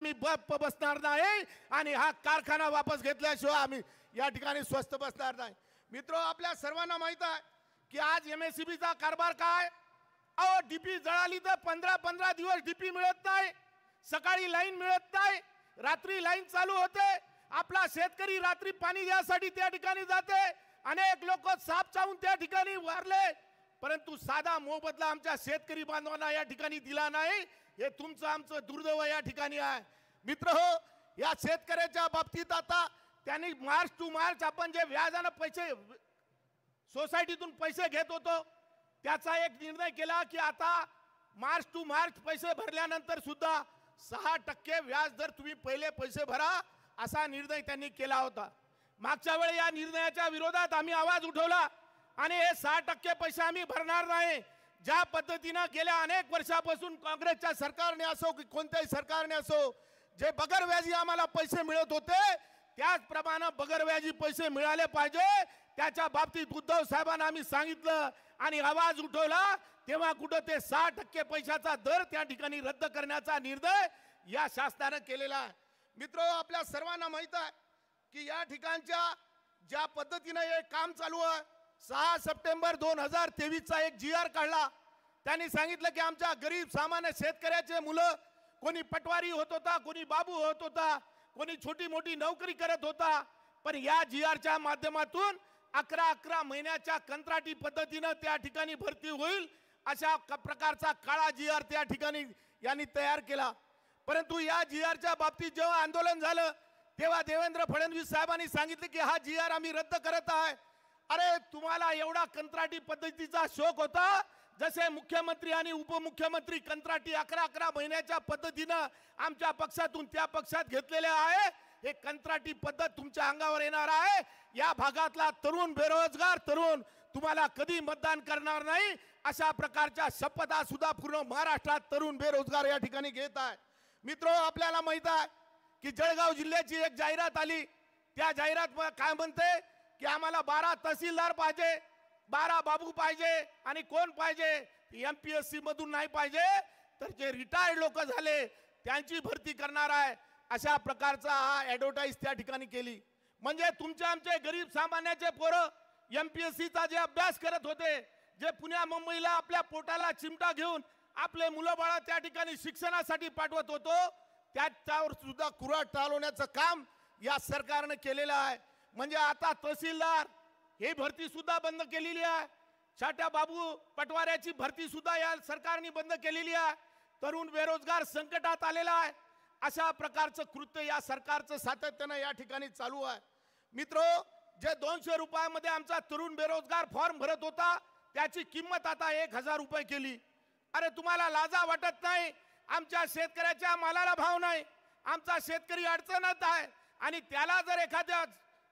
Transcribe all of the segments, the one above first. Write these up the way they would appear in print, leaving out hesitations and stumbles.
मी बसणार नाही आणि हा कारखाना वापस घेतल्याशिवाय आम्ही या ठिकाणी स्वस्थ बसणार नाही। मित्रो, आपल्या सर्वांना माहित आहे की आज एमएससीबीचा कारभार काय। अहो, डीपी जळाली तर 15-15 दिवस डीपी मिळत नाही, सकाळी लाईन मिळत नाही, रात्री लाईन चालू होते। आपला शेतकरी रात्री पाणी घ्यायसाठी त्या ठिकाणी जाते, अनेक लोक साप चावून त्या ठिकाणी वारले, परंतु साधा मोबदला आमच्या शेतकरी बांधवांना या ठिकाणी दिला नाही। हे तुमचं आमचं दुर्दैव या ठिकाणी आहे। मित्रहो, या शेतकऱ्याच्या बाबतीत आता त्यांनी मार्च टू मार्च आपण जे व्याजाने पैसे सोसायटीतून पैसे घेत होतो त्याचा एक निर्णय केला की आता मार्च टू मार्च पैसे भरल्यानंतर सुद्धा 6% व्याज दर तुम्ही पहिले पैसे भरा असा निर्णय त्यांनी केला होता। मागच्या वेळी या निर्णयाच्या विरोधात आम्ही आवाज उठवला आणि हे 6% पैसे आम्ही भरणार नाही। ज्या पद्धतीने गेल्या अनेक वर्षापासून काँग्रेसच्या सरकारने असो की कोणत्याही सरकारने असो जे बगर व्याजी आम्हाला पैसे मिळत होते त्याचप्रमाणे बगर व्याजी पैसे मिळाले पाहिजे, त्याच्या बाबतीत उद्धव साहेबांना आम्ही सांगितलं आणि आवाज उठवला, तेव्हा कुठं ते 6% पैशाचा दर त्या ठिकाणी रद्द करण्याचा निर्णय या शासनाने केलेला आहे। मित्रो, आपल्या सर्वांना माहित आहे की या ठिकाणच्या ज्या पद्धतीने हे काम चालू आहे, 6 सप्टेंबर 2023 चा एक GR काढला। त्यांनी सांगितलं की आमच्या गरीब सामान्य शेतकऱ्याचे मुलं कोणी पटवारी होत होता, कोणी बाबू होत होता, कोणी छोटी मोठी नोकरी करत होता, पण या GRच्या माध्यमातून 11 महिन्याच्या कंत्राटी पद्धतीने त्या ठिकाणी भरती होईल अशा प्रकारचा काळा GR त्या ठिकाणी यांनी तयार केला। परंतु या GRच्या बाबतीत जेव्हा आंदोलन झालं तेव्हा देवेंद्र फडणवीस साहेबांनी सांगितले की हा GR आम्ही रद्द करत आहे। अरे, तुम्हाला एवढा कंत्राटी पद्धतीचा शौक होता, जसे मुख्यमंत्री आणि उपमुख्यमंत्री कंत्राटी 11 महिन्याच्या पद्धतीने आमच्या पक्षातून त्या पक्षात घेतलेले आहे, हे कंत्राटी पद्धत तुमच्या अंगावर येणार आहे। या भागातला तरुण बेरोजगार तरुण तुम्हाला कधी मतदान करणार नाही अशा प्रकारच्या शपथा सुद्धा पूर्ण महाराष्ट्रात तरुण बेरोजगार या ठिकाणी घेत आहे। मित्रो, आपल्याला माहित आहे की जळगाव जिल्ह्याची एक जाहिरात आली, त्या जाहिरात काय म्हणते की आम्हाला 12 तहसीलदार पाहिजे, 12 बाबू पाहिजे आणि कोण पाहिजे, MPSC मधून नाही पाहिजे तर जे रिटायर्ड लोक झाले त्यांची भरती करणार आहे अशा प्रकारचा हा ॲडव्हर्टाइज त्या ठिकाणी केली। म्हणजे तुमचे आमचे गरीब सामान्याचे पोरं MPSCचा जे अभ्यास करत होते, जे पुण्या मुंबईला आपल्या पोटाला चिमटा घेऊन आपले मुलं बाळा त्या ठिकाणी शिक्षणासाठी पाठवत होतो, त्याच्यावर सुद्धा कुऱ्हाड चालवण्याचं काम या सरकारने केलेलं आहे। म्हणजे आता तहसीलदार ही भरती सुद्धा बंद केलेली आहे, छोट्या बाबू पटवाऱ्याची भरती सुद्धा या सरकारने बंद केलेली आहे। तरुण बेरोजगार संकटात आलेला आहे, अशा प्रकारचं कृत्य या सरकारचं सातत्याने या ठिकाणी चालू आहे। मित्रो, जे 200 रुपयामध्ये आमचा तरुण बेरोजगार फॉर्म भरत होता त्याची किंमत आता 1000 रुपये केली। अरे, तुम्हाला लाजा वाटत नाही? आमच्या शेतकऱ्याच्या मालाला भाव नाही, आमचा शेतकरी अडचणीत आहे आणि त्याला जर एखाद्या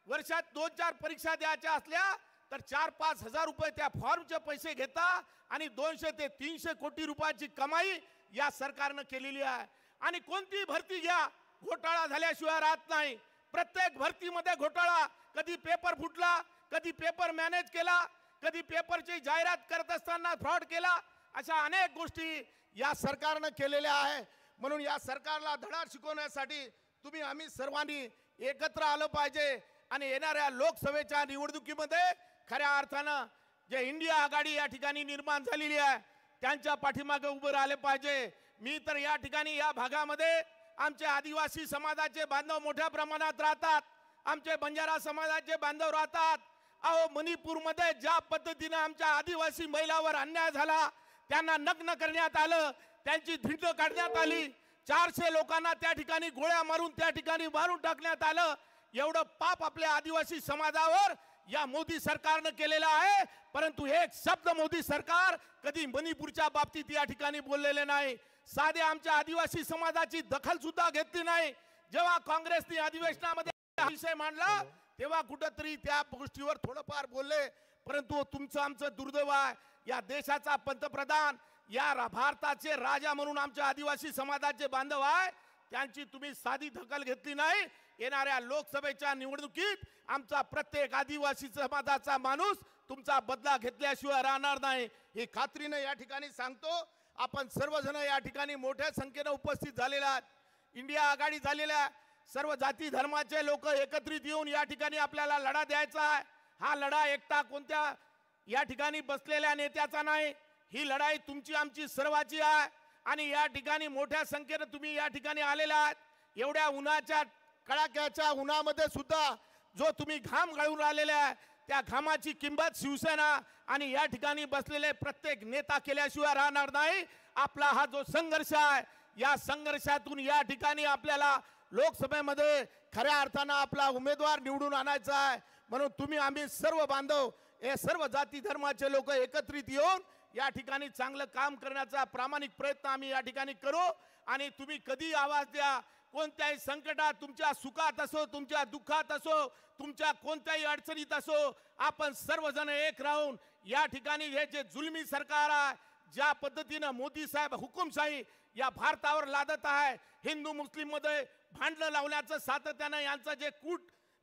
वर्षात 2-4 परीक्षा द्यायच्या असल्या तर 4-5 हजार रुपये त्या फॉर्मचे पैसे घेता आणि 200 ते 300 कोटी रुपयाची कमाई या सरकारने केलेली आहे। आणि कोणती भरती घ्या, घोटाळा झाल्याशिवाय राहत नाही। प्रत्येक भरतीमध्ये घोटाळा, कधी पेपर फुटला, कधी पेपर मॅनेज केला, कधी पेपरची जाहिरात करत असताना फ्रॉड केला, अशा अनेक गोष्टी या सरकारने केलेल्या आहे। म्हणून या सरकारला धडा शिकवण्यासाठी तुम्ही आम्ही सर्वांनी एकत्र आलं पाहिजे आणि येणाऱ्या लोकसभेच्या निवडणुकीमध्ये खऱ्या अर्थानं जे इंडिया आघाडी या ठिकाणी निर्माण झालेली आहे त्यांच्या पाठीमागे उभं राहिले पाहिजे। मी तर या ठिकाणी या भागामध्ये आमचे आदिवासी समाजाचे बांधव मोठ्या प्रमाणात राहतात, आमचे बंजारा समाजाचे बांधव राहतात। अहो, मणिपूरमध्ये ज्या पद्धतीने आमच्या आदिवासी महिलांवर अन्याय झाला, त्यांना नग्न करण्यात आलं, त्यांची धिंड काढण्यात आली, 400 लोकांना त्या ठिकाणी गोळ्या मारून त्या ठिकाणी मारून टाकण्यात आलं, एवढं पाप आपल्या आदिवासी समाजावर या मोदी सरकारने केलेला आहे। परंतु एक शब्द मोदी सरकार कधी मणिपूरच्या बाबतीत या ठिकाणी बोललेले नाही, साधे आमच्या आदिवासी समाजाची दखल सुद्धा घेतली नाही। जेव्हा काँग्रेसने अधिवेशनामध्ये हा विषय मांडला तेव्हा कुठेतरी त्या गोष्टीवर थोडंफार बोलले, परंतु तुमचं आमचं दुर्दैव आहे, या देशाचा पंतप्रधान, या भारताचे राजा म्हणून आमच्या आदिवासी समाजाचे बांधव आहे, त्यांची तुम्ही साधी दखल घेतली नाही। येणाऱ्या लोकसभेच्या निवडणुकीत आमचा प्रत्येक आदिवासी समाजाचा माणूस तुमचा बदला घेतल्याशिवाय राहणार नाही, ही खात्रीने या ठिकाणी सांगतो। आपण सर्वजण या ठिकाणी मोठ्या संख्येने उपस्थित झालेला आहात। इंडिया आघाडी झालेल्या सर्व जाती धर्माचे लोक एकत्रित येऊन या ठिकाणी आपल्याला लढा द्यायचा आहे। हा लढा एकटा कोणत्या या ठिकाणी बसलेल्या नेत्याचा नाही, ही लढाई तुमची आमची सर्वांची आहे। आणि या ठिकाणी मोठ्या संख्येने तुम्ही या ठिकाणी आलेला आहात। एवढ्या उन्हाच्या कडाक्याच्या उन्हामध्ये सुद्धा जो तुम्ही घाम गाळून राहिलेला आहे, त्या घामाची किंमत शिवसेना आणि या ठिकाणी बसलेले प्रत्येक नेता केल्याशिवाय राहणार नाही। आपला हा जो संघर्ष आहे, या संघर्षातून या ठिकाणी आपल्याला लोकसभेमध्ये खऱ्या अर्थानं आपला उमेदवार निवडून आणायचा आहे। म्हणून तुम्ही आम्ही सर्व बांधव, हे सर्व जाती धर्माचे लोक एकत्रित येऊन या ठिकाणी चांगलं काम करण्याचा प्रामाणिक प्रयत्न आम्ही या ठिकाणी करू। आणि तुम्ही कधी आवाज द्या, कोणत्याही संकटात, तुमच्या सुखात असो, तुमच्या दुःखात असो, तुमच्या कोणत्याही अडचणीत असो, आपण सर्वजण एक राहून या ठिकाणी हे जे जुलमी सरकार आहे, ज्या पद्धतीनं मोदी साहेब हुकुमशाही या भारतावर लादत आहे, हिंदू मुस्लिम मध्ये भांडण लावण्याचं सातत्यानं यांचं जे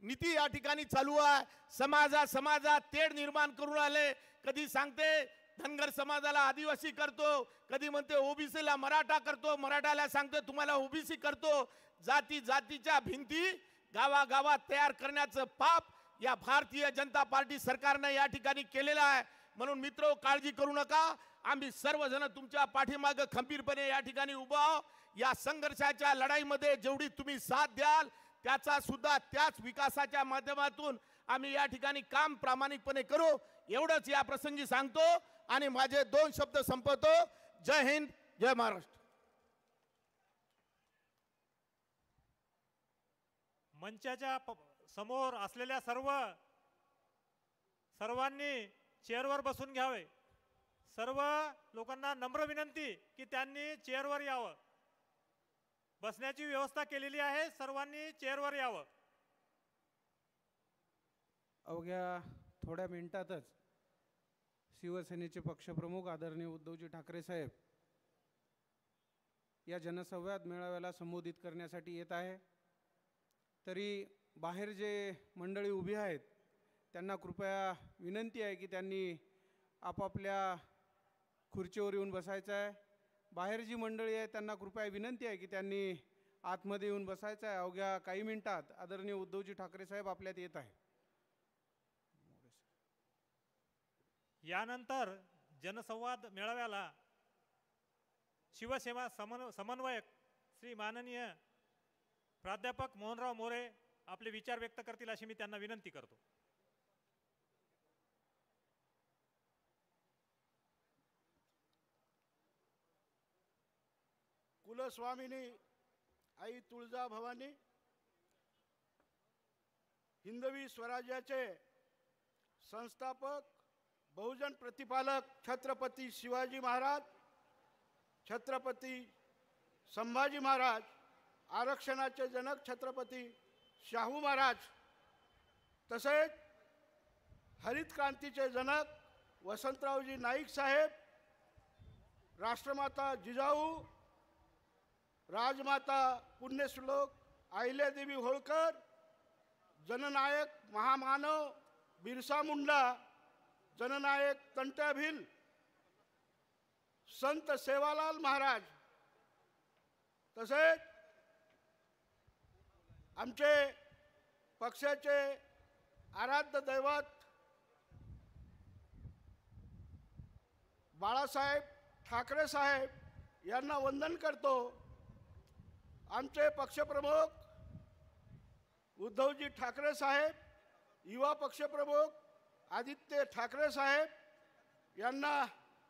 नीती या ठिकाणी चालू आहे, समाजात तेढ निर्माण करून आले। कधी सांगते धनगर समाजाला आदिवासी करतो, कधी म्हणते ओबीसीला मराठा करतो, मराठाला सांगते तुम्हाला ओबीसी करतो। जातीच्या भिंती गावागावात तयार करण्याचं पाप या भारतीय जनता पार्टी सरकारनं या ठिकाणी केलेलं आहे। म्हणून मित्रो, काळजी करू नका, आम्ही सर्वजण तुमच्या पाठीमागे खंबीरपणे या ठिकाणी उभा आहोत। या संघर्षाच्या लढाईमध्ये जेवढी तुम्ही साथ द्याल, त्याचा सुद्धा त्याच विकासाच्या माध्यमातून आम्ही या ठिकाणी काम प्रामाणिकपणे करू, एवढंच या प्रसंगी सांगतो आणि माझे 2 शब्द संपवतो। जय हिंद, जय महाराष्ट्र। मंचाच्या समोर असलेल्या सर्वांनी चेअरवर बसून घ्यावे। सर्व लोकांना नम्र विनंती की त्यांनी चेअरवर यावं। बसण्याची व्यवस्था केलेली आहे, सर्वांनी चेअरवर यावं। अवघ्या थोड्या मिनिटातच शिवसेनेचे पक्षप्रमुख आदरणीय उद्धवजी ठाकरे साहेब या जनसंवाद मेळाव्याला संबोधित करण्यासाठी येत आहे। तरी बाहेर जे मंडळी उभी आहेत त्यांना कृपया विनंती आहे की त्यांनी आपापल्या खुर्चीवर येऊन बसायचं आहे। बाहेर जी मंडळी आहे त्यांना कृपया विनंती आहे की त्यांनी आतमध्ये येऊन बसायचं आहे। अवघ्या काही मिनिटात आदरणीय उद्धवजी ठाकरे साहेब आपल्यात येत आहे। यानंतर जनसंवाद मेळाव्याला शिवसेना समन्वयक श्री माननीय प्राध्यापक मोहनराव मोरे आपले विचार व्यक्त करतील अशी मी त्यांना विनंती करतो। कुलस्वामिनी आई तुळजा भवानी, हिंदवी स्वराज्याचे संस्थापक, बहुजन प्रतिपालक छत्रपती शिवाजी महाराज, छत्रपती संभाजी महाराज, आरक्षणाचे जनक छत्रपती शाहू महाराज, तसेच हरित क्रांतीचे जनक वसंतरावजी नाईक साहेब, राष्ट्रमाता जिजाऊ, राजमाता पुण्यश्लोक अहिल्यादेवी होळकर, जननायक महामानव बिरसा मुंडा, जननायक तंट्या भिल, संत सेवालाल महाराज, तसेच आमचे पक्षाचे आराध्य दैवत बाळासाहेब ठाकरे साहेब यांना वंदन करतो। आमचे पक्षप्रमुख उद्धवजी ठाकरे साहेब, युवा पक्षप्रमुख आदित्य ठाकरे साहेब यांना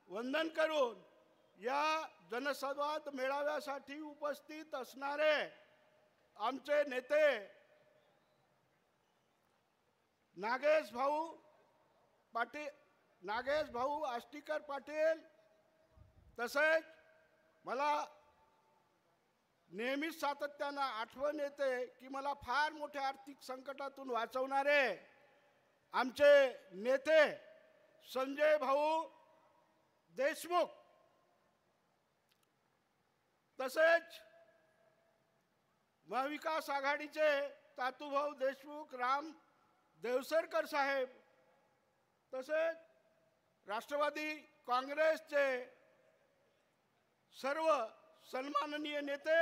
वंदन करून या जनसंवाद मेळाव्यासाठी उपस्थित असणारे आमचे नेते नागेश भाऊ आष्टीकर पाटील, तसेच मला नेहमीच सातत्यानं आठवण येते की मला फार मोठ्या आर्थिक संकटातून वाचवणारे आमचे नेते संजय भाऊ देशमुख, तसेच महाविकास आघाडीचे तातूभाऊ देशमुख, राम देवसरकर साहेब, तसेच राष्ट्रवादी काँग्रेसचे सर्व सन्माननीय नेते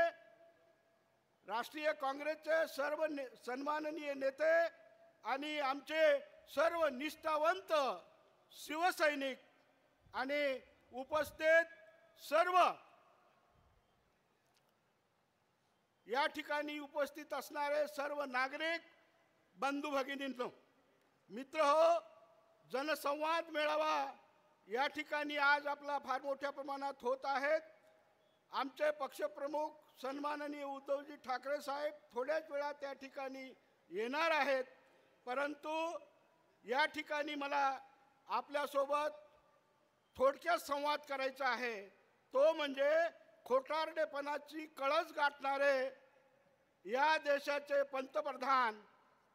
राष्ट्रीय काँग्रेसचे सर्व सन्माननीय नेते आणि आमचे सर्व निष्ठावंत शिवसैनिक आणि उपस्थित सर्व या ठिकाणी उपस्थित असणारे सर्व नागरिक बंधू भगिनींनो, मित्र हो, जनसंवाद मेळावा या ठिकाणी आज आपला फार मोठ्या प्रमाणात होत आहेत. आमचे पक्षप्रमुख सन्माननीय उद्धवजी ठाकरे साहेब थोड्याच वेळात त्या ठिकाणी येणार आहेत. परंतु या ठिकाणी मला आपल्यासोबत थोडक्यात संवाद करायचा आहे. तो म्हणजे खोटारडेपणाची कळस गाठणारे या देशाचे पंतप्रधान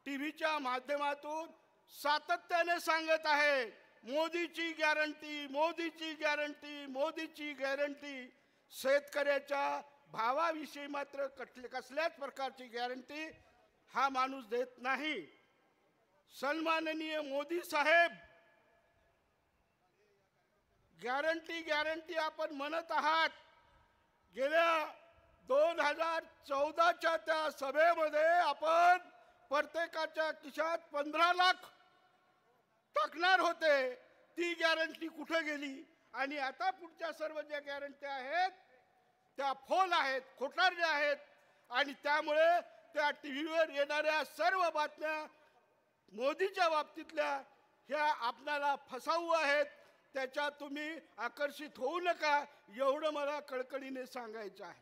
टीव्हीच्या माध्यमातून सातत्याने सांगत आहे, मोदीची गॅरंटी, मोदीची गॅरंटी, मोदीची गॅरंटी. शेतकऱ्याच्या भावाविषयी मात्र कसल्याच प्रकारची गॅरंटी हा माणूस देत नाही. सन्माननीय मोदी साहेब, गॅरंटी गॅरंटी आपण म्हणत आहात. गेल्या 2014च्या त्या सभेमध्ये आपण प्रत्येकाच्या खिशात 15 लाख टाकणार होते. ती गॅरंटी कुठे गेली? आणि आता पुढच्या सर्व ज्या गॅरंटी आहेत त्या फोल आहेत, खोटारड्या आहेत. आणि त्यामुळे त्या टीव्हीवर येणाऱ्या सर्व बातम्या मोदीच्या बाबतीतल्या ह्या आपल्याला फसवू आहेत. त्याच्यात तुम्ही आकर्षित होऊ नका, एवढं मला कळकळीने सांगायचं आहे.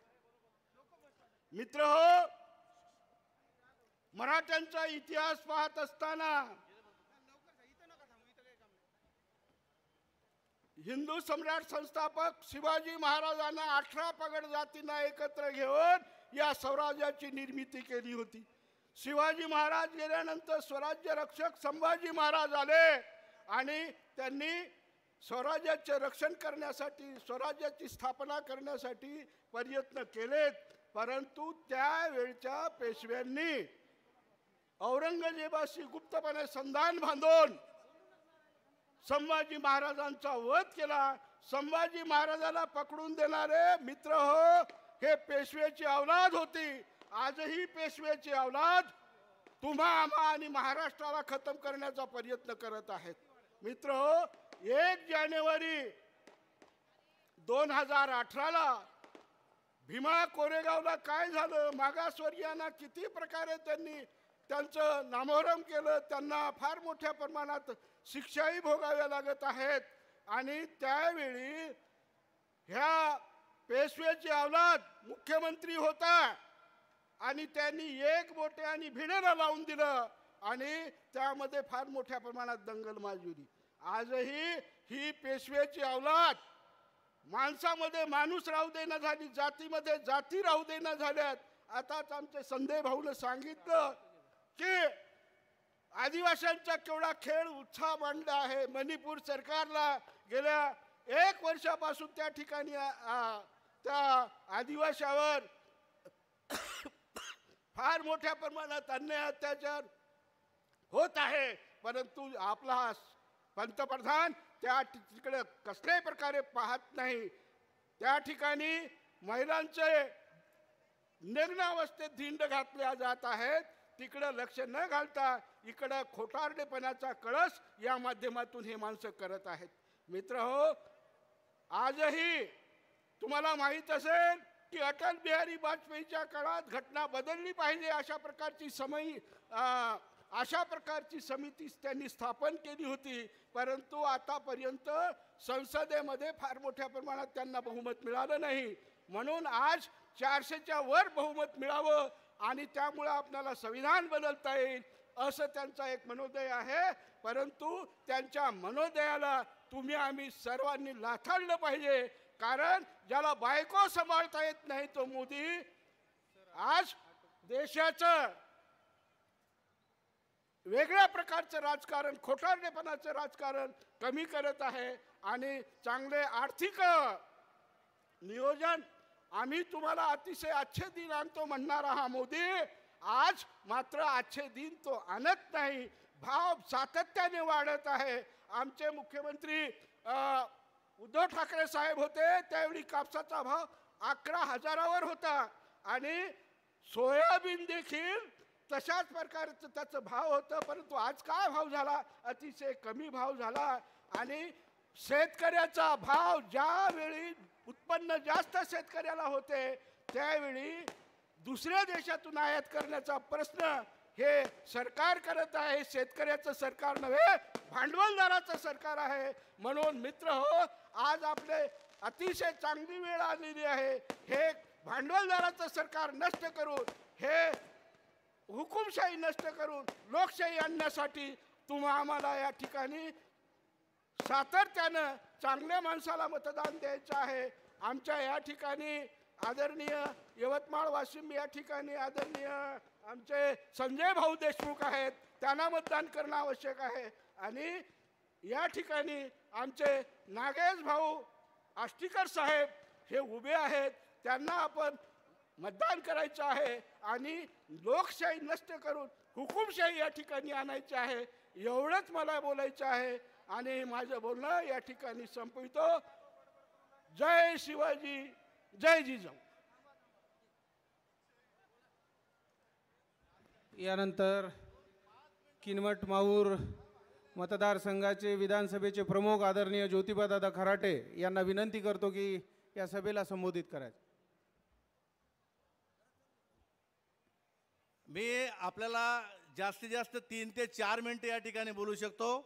मित्र हो, मराठ्यांचा इतिहास पाहत असताना हिंदू सम्राट संस्थापक शिवाजी महाराजांना 18 पगड जातींना एकत्र घेऊन या स्वराज्याची निर्मिती केली होती. शिवाजी महाराज गेल्यानंतर स्वराज्य रक्षक संभाजी महाराज आले आणि त्यांनी स्वराज्याचे रक्षण करण्यासाठी, स्वराज्याची स्थापना करण्यासाठी प्रयत्न केलेत. परंतु त्यावेळच्या पेशव्यांनी औरंगजेबाशी गुप्तपणे संधान बांधून संभाजी महाराजांचा वध केला. संभाजी महाराजाला पकडून देणारे मित्र हो, हे पेशव्याची औलाद होती. आजही पेशव्याची औलाद तुम्हा आम्हा आणि महाराष्ट्राला खतम करण्याचा प्रयत्न करत आहेत. मित्र हो, 1 जानेवारी 2018ला भीमा कोरेगावला काय झालं? मागासवर्गीयांना किती प्रकारे त्यांनी त्यांचं नामोहरम केलं. त्यांना फार मोठ्या प्रमाणात शिक्षाही भोगाव्या लागत आहेत. आणि त्यावेळी ह्या पेशव्याची औलाद मुख्यमंत्री होता आणि त्यांनी एक बोटे आणि भिडेला लावून दिलं आणि त्यामध्ये फार मोठ्या प्रमाणात दंगल माजली. आजही ही पेशव्याची औलाद माणसामध्ये माणूस राहू देना झाली, जातीमध्ये जाती राहू देना झाल्यात. आताच आमचे संजय भाऊने सांगितलं की आदिवासींचा केवढा खेळ उत्साह मांडला आहे. मणिपूर सरकारला गेल्या 1 वर्षापासून त्या ठिकाणी त्या आदिवासीवर फार मोठ्या प्रमाणात अन्याय अत्याचार होत आहे. परंतु आपला हा पंतप्रधान त्या तिकडे कसल्याही प्रकारे पाहत नाही. त्या ठिकाणी महिलांचे नग्नावस्थेत धिंड घातल्या जात आहेत. तिकडे लक्ष न घालता इकडे खोटारडेपणाचा कळस या माध्यमातून हे माणसं करत आहेत. मित्र हो, आजही तुम्हाला माहित असेल की अटल बिहारी वाजपेयीच्या काळात घटना बदलली पाहिजे अशा प्रकारची समिती त्यांनी स्थापन केली होती. परंतु आतापर्यंत संसदेमध्ये फार मोठ्या प्रमाणात त्यांना बहुमत मिळालं नाही. म्हणून आज 400च्या वर बहुमत मिळावं आणि त्यामुळे आपल्याला संविधान बदलता येईल असं त्यांचा एक मनोदय आहे. परंतु त्यांच्या मनोदयाला तुम्ही आम्ही सर्वांनी लाथाळलं पाहिजे. कारण ज्याला बायको सांभाळता येत नाही तो मोदी आज देशाचं वेगळ्या प्रकारचं राजकारण, खोटारडेपणाचं राजकारण कमी करत आहे. आणि चांगले आर्थिक नियोजन आम्ही तुम्हाला अतिशय अच्छे दिन आणतो म्हणणारा हा मोदी आज मात्र अच्छे दिन तो आणत नाही. भाव सातत्याने वाढत आहे. आमचे मुख्यमंत्री उद्धव ठाकरे साहेब होते त्यावेळी कापसाचा भाव 11,000वर होता आणि सोयाबीन देखील तशाच प्रकारचं त्याचं भाव होतं, परंतु आज काय भाव झाला? अतिशय कमी भाव झाला. आणि शेतकऱ्याचा भाव ज्यावेळी उत्पन्न जास्त शेतकऱ्याला होते त्यावेळी दुसऱ्या देशातून आयात करण्याचा प्रश्न हे सरकार करत आहे. शेतकऱ्याचं सरकार नव्हे, भांडवलदाराचं सरकार आहे. म्हणून मित्र हो, आज आपले अतिशय चांगली वेळ आलेली आहे. हे भांडवलदाराचं सरकार नष्ट करून, हे हुकुमशाही नष्ट करून लोकशाही आणण्यासाठी आम्हाला या ठिकाणी सातत्यानं चांगल्या माणसाला मतदान द्यायचं आहे. आमच्या या ठिकाणी आदरणीय यवतमाळ वाशिम या ठिकाणी आदरणीय आमचे संजय भाऊ देशमुख आहेत, त्यांना मतदान करणं आवश्यक आहे. आणि या ठिकाणी आमचे नागेश भाऊ आष्टीकर साहेब हे उभे आहेत, त्यांना आपण मतदान करायचं आहे आणि लोकशाही नष्ट करून हुकुमशाही या ठिकाणी आणायची आहे. एवढंच मला बोलायचं आहे आणि माझं बोलणं या ठिकाणी संपवितो. जय शिवाजी, जय जिजाऊ. यानंतर किनवट माहूर मतदारसंघाचे विधानसभेचे प्रमुख आदरणीय ज्योतिबादादा खराटे यांना विनंती करतो की या सभेला संबोधित करायचं. मी आपल्याला जास्तीत जास्त 3 ते 4 मिनिटे या ठिकाणी बोलू शकतो.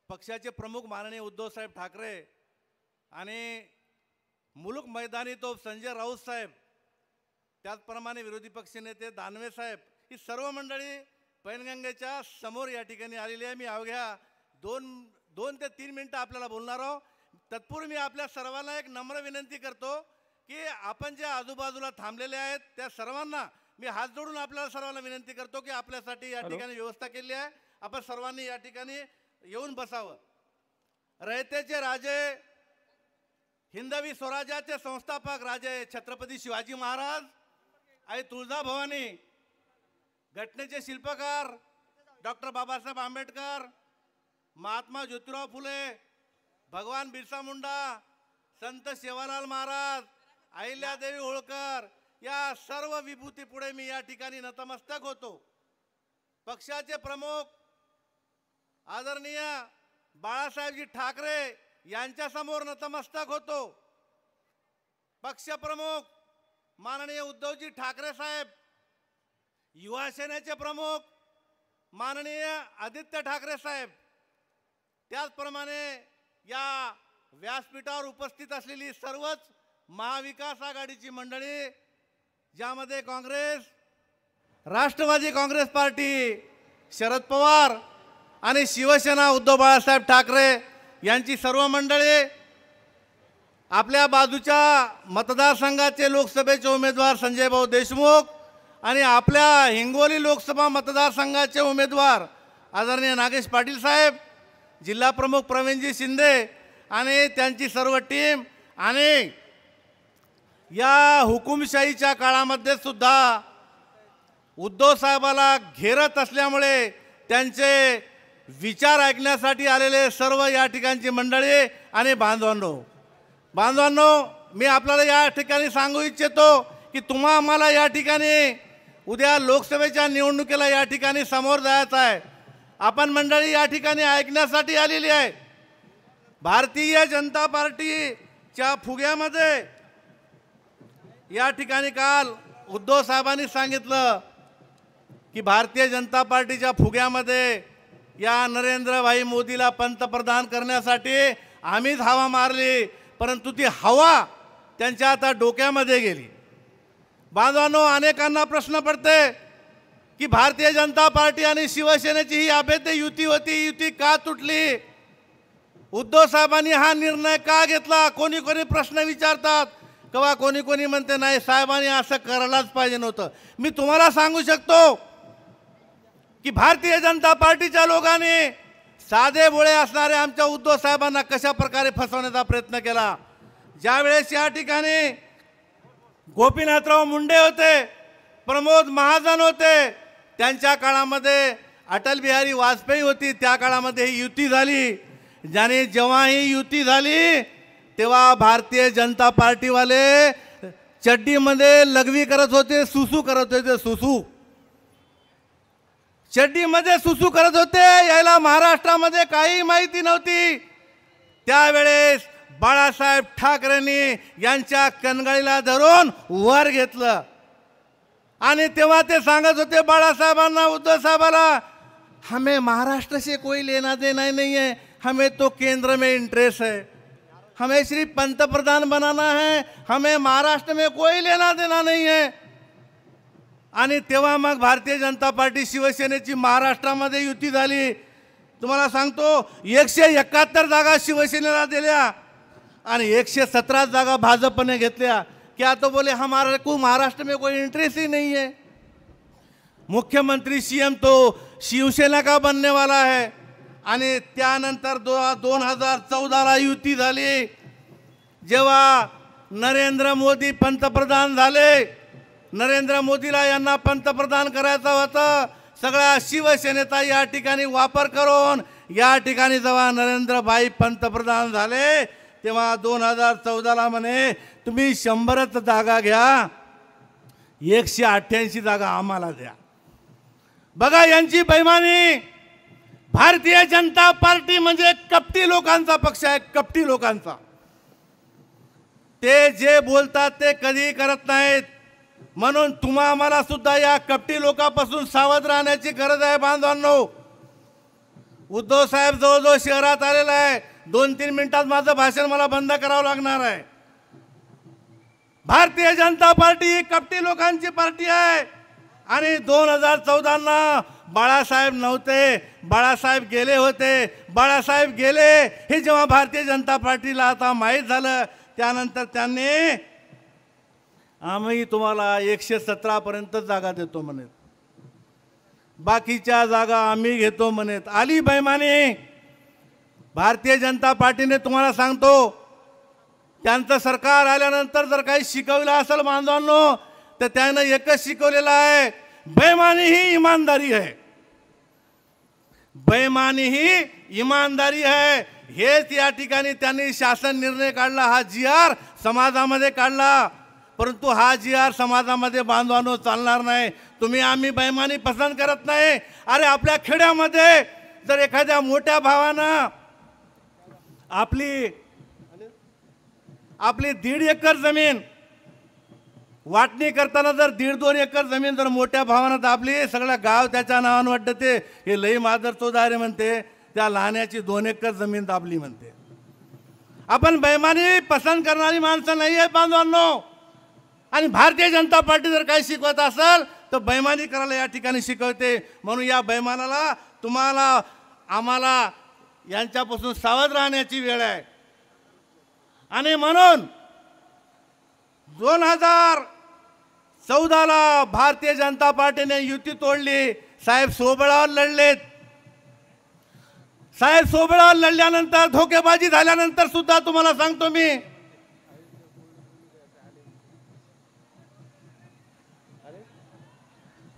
पक्षाचे प्रमुख माननीय उद्धवसाहेब ठाकरे आणि मुलुक मैदानी तोफ संजय राऊत साहेब, त्याचप्रमाणे विरोधी पक्षनेते दानवे साहेब, ही सर्व मंडळी पैनगंगेच्या समोर या ठिकाणी आलेली आहे. मी अवघ्या 2 ते 3 मिनिटं आपल्याला बोलणार आहोत. तत्पूर्वी मी आपल्या सर्वांना एक नम्र विनंती करतो की आपण जे आजूबाजूला थांबलेले आहेत त्या सर्वांना मी हात जोडून आपल्याला सर्वांना विनंती करतो की आपल्यासाठी या ठिकाणी व्यवस्था केली आहे, आपण सर्वांनी या ठिकाणी येऊन बसावं. रयतेचे राजे, हिंदवी स्वराज्याचे संस्थापक राजे छत्रपती शिवाजी महाराज, आई तुळजाभवानी, घटनेचे शिल्पकार डॉक्टर बाबासाहेब आंबेडकर, महात्मा ज्योतिराव फुले, भगवान बिरसा मुंडा, संत सेवालाल महाराज, अहिल्यादेवी होळकर, या सर्व विभूती पुढे मी या ठिकाणी नतमस्तक होतो. पक्षाचे प्रमुख आदरणीय बाळासाहेबजी ठाकरे यांच्या समोर नतमस्तक होतो. पक्षप्रमुख माननीय उद्धवजी ठाकरे साहेब, युवा सेनेचे प्रमुख माननीय आदित्य ठाकरे साहेब, त्याचप्रमाणे या व्यासपीठावर उपस्थित असलेली सर्वच महाविकास आघाडीची मंडळी, ज्यामध्ये काँग्रेस, राष्ट्रवादी काँग्रेस पार्टी, शरद पवार आणि शिवसेना उद्धव बाळासाहेब ठाकरे यांची सर्व मंडळी, आपल्या बाजूच्या मतदारसंघाचे लोकसभेचे उमेदवार संजय भाऊ देशमुख आणि आपल्या हिंगोली लोकसभा मतदारसंघाचे उमेदवार आदरणीय नागेश पाटील साहेब, जिल्हा प्रमुख प्रवीणजी शिंदे आणि त्यांची सर्व टीम, आणि या हुकुमशाहीच्या काळामध्ये सुद्धा उद्धव साहेबाला घेरत असल्यामुळे त्यांचे विचार ऐकण्यासाठी आलेले सर्व या ठिकाणची मंडळी आणि बांधवांनो, मी आपल्याला या ठिकाणी सांगू इच्छितो की आम्हाला या ठिकाणी उद्या लोकसभेच्या निवडणुकीला या ठिकाणी समोर जायचं आहे. आपण मंडळी या ठिकाणी ऐकण्यासाठी आलेली आहे. भारतीय जनता पार्टीच्या फुग्यामध्ये या ठिकाणी काल उद्धव साहेबांनी सांगितलं की भारतीय जनता पार्टीच्या फुग्यामध्ये या नरेंद्रभाई मोदीला पंतप्रधान करण्यासाठी आम्हीच हवा मारली, परंतु ती हवा त्यांच्या आता डोक्यामध्ये गेली. बांधवांनो, अनेकांना प्रश्न पडते की भारतीय जनता पार्टी आणि शिवसेनेची ही अभेद्य युती होती, युती का तुटली? उद्धव साहेबांनी हा निर्णय का घेतला? कोणी कोणी प्रश्न विचारतात, किंवा कोणी कोणी म्हणते नाही साहेबांनी असं करायलाच पाहिजे नव्हतं. मी तुम्हाला सांगू शकतो की भारतीय जनता पार्टीच्या लोकांनी साधे भोळे असणारे आमच्या उद्धव साहेबांना कशा प्रकारे फसवण्याचा प्रयत्न केला. ज्यावेळेस या ठिकाणी गोपीनाथराव मुंडे होते, प्रमोद महाजन होते, त्यांच्या काळामध्ये अटल बिहारी वाजपेयी होती, त्या काळामध्ये ही युती झाली. जेव्हा ही युती झाली तेव्हा भारतीय जनता पार्टीवाले चड्डीमध्ये लघवी करत होते, सुसू करत होते, सुसू चड्डीमध्ये सुसू करत होते. यायला महाराष्ट्रामध्ये काही माहिती नव्हती. त्यावेळेस बाळासाहेब ठाकरेंनी यांच्या कणगळीला धरून वर घेतलं आणि तेव्हा ते सांगत होते बाळासाहेबांना, उद्धव साहेबांना, हमें महाराष्ट्र से कोई लेना देना नहीं है, हमें तो केंद्र में इंटरेस्ट है, हमें सिर्फ पंतप्रधान बनाना है, हमें महाराष्ट्र में कोई लेना देना नहीं है. आणि तेव्हा मग भारतीय जनता पार्टी शिवसेनेची महाराष्ट्रामध्ये युती झाली. तुम्हाला सांगतो 171 जागा शिवसेनेला दिल्या आणि 117 जागा भाजपने घेतल्या. क्या तो बोले हमारे को महाराष्ट्र में कोई इंटरेस्ट ही नहीं है. मुख्यमंत्री सीएम तो शिवसेना का बनने वाला है. आणि त्यानंतर 2014ला युती झाली. जेव्हा नरेंद्र मोदी पंतप्रधान झाले, नरेंद्र मोदीला यांना पंतप्रधान करायचं होतं. सगळ्या शिवसेनेचा या ठिकाणी वापर करून या ठिकाणी जेव्हा नरेंद्रभाई पंतप्रधान झाले तेव्हा 2014ला म्हणे तुम्ही 100च जागा घ्या, 188 जागा आम्हाला द्या. बघा यांची बेईमानी. भारतीय जनता पार्टी म्हणजे कपटी लोकांचा पक्ष आहे, कपटी लोकांचा. ते जे बोलतात ते कधी करत नाहीत. म्हणून तुम्हा आम्हाला सुद्धा या कपटी लोकांपासून सावध राहण्याची गरज आहे बांधवांनो. उद्धव साहेब जवळजवळ शहरात आलेला आहे. 2-3 मिनिटात माझं भाषण मला बंद करावं लागणार आहे. भारतीय जनता पार्टी ही कपटी लोकांची पार्टी आहे. आणि 2014ला बाळासाहेब नव्हते, बाळासाहेब गेले होते. बाळासाहेब गेले हे जेव्हा भारतीय जनता पार्टीला आता माहीत झालं त्यानंतर त्यांनी आम्ही तुम्हाला 117 पर्यंत जागा देतो म्हणत, बाकीच्या जागा आम्ही घेतो म्हणत. आली बेईमानी. भारतीय जनता पार्टीने तुम्हाला सांगतो त्यांचं सरकार आल्यानंतर जर काही शिकवलं असेल बांधवांनो तर त्यानं एकच शिकवलेलं आहे, बेईमानी ही इमानदारी आहे. बेईमानी ही इमानदारी आहे. हेच या ठिकाणी त्यांनी शासन निर्णय काढला, हा GR समाजामध्ये काढला. परंतु हा GR समाजामध्ये बांधवांनो चालणार नाही. तुम्ही आम्ही बेईमानी पसंत करत नाही. अरे आपल्या खेड्यामध्ये जर एखाद्या मोठ्या भावानं आपली 1.5 एकर जमीन वाटणी करताना जर 1.5-2 एकर जमीन जर मोठ्या भावानं दाबली, सगळं गाव त्याच्या नावानं वाटतं, ते हे लई मादर चौधारे म्हणते, त्या लहान्याची 2 एकर जमीन दाबली म्हणते. आपण बेईमानी पसंत करणारी माणसं नाही आहेत बांधवांनो. आणि भारतीय जनता पार्टी जर काही शिकवत असेल तर बेईमानी करायला या ठिकाणी शिकवते. म्हणून या बेईमानाला तुम्हाला आम्हाला यांच्यापासून सावध राहण्याची वेळ आहे. आणि म्हणून 2014ला भारतीय जनता पार्टीने युती तोडली. साहेब सोबळावर लढलेत. साहेब सोबळावर लढल्यानंतर धोकेबाजी झाल्यानंतर सुद्धा तुम्हाला सांगतो मी,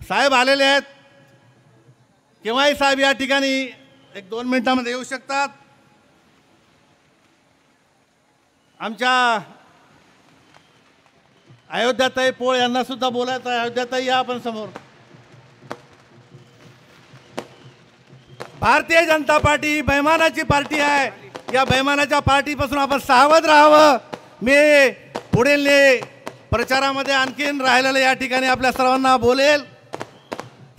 साहेब आलेले आहेत. केव्हाही साहेब या ठिकाणी 1-2 मिनिटांमध्ये येऊ शकतात. आमच्या अयोध्याताई पोळ यांना सुद्धा बोलायचं आहे. अयोध्याताई या आपण समोर. भारतीय जनता पार्टी ही बेईमानाची पार्टी आहे. या बेईमानाच्या पार्टीपासून आपण सावध राहावं. मी पुढील प्रचारामध्ये आणखीन राहिलेलं या ठिकाणी आपल्या सर्वांना बोलेल.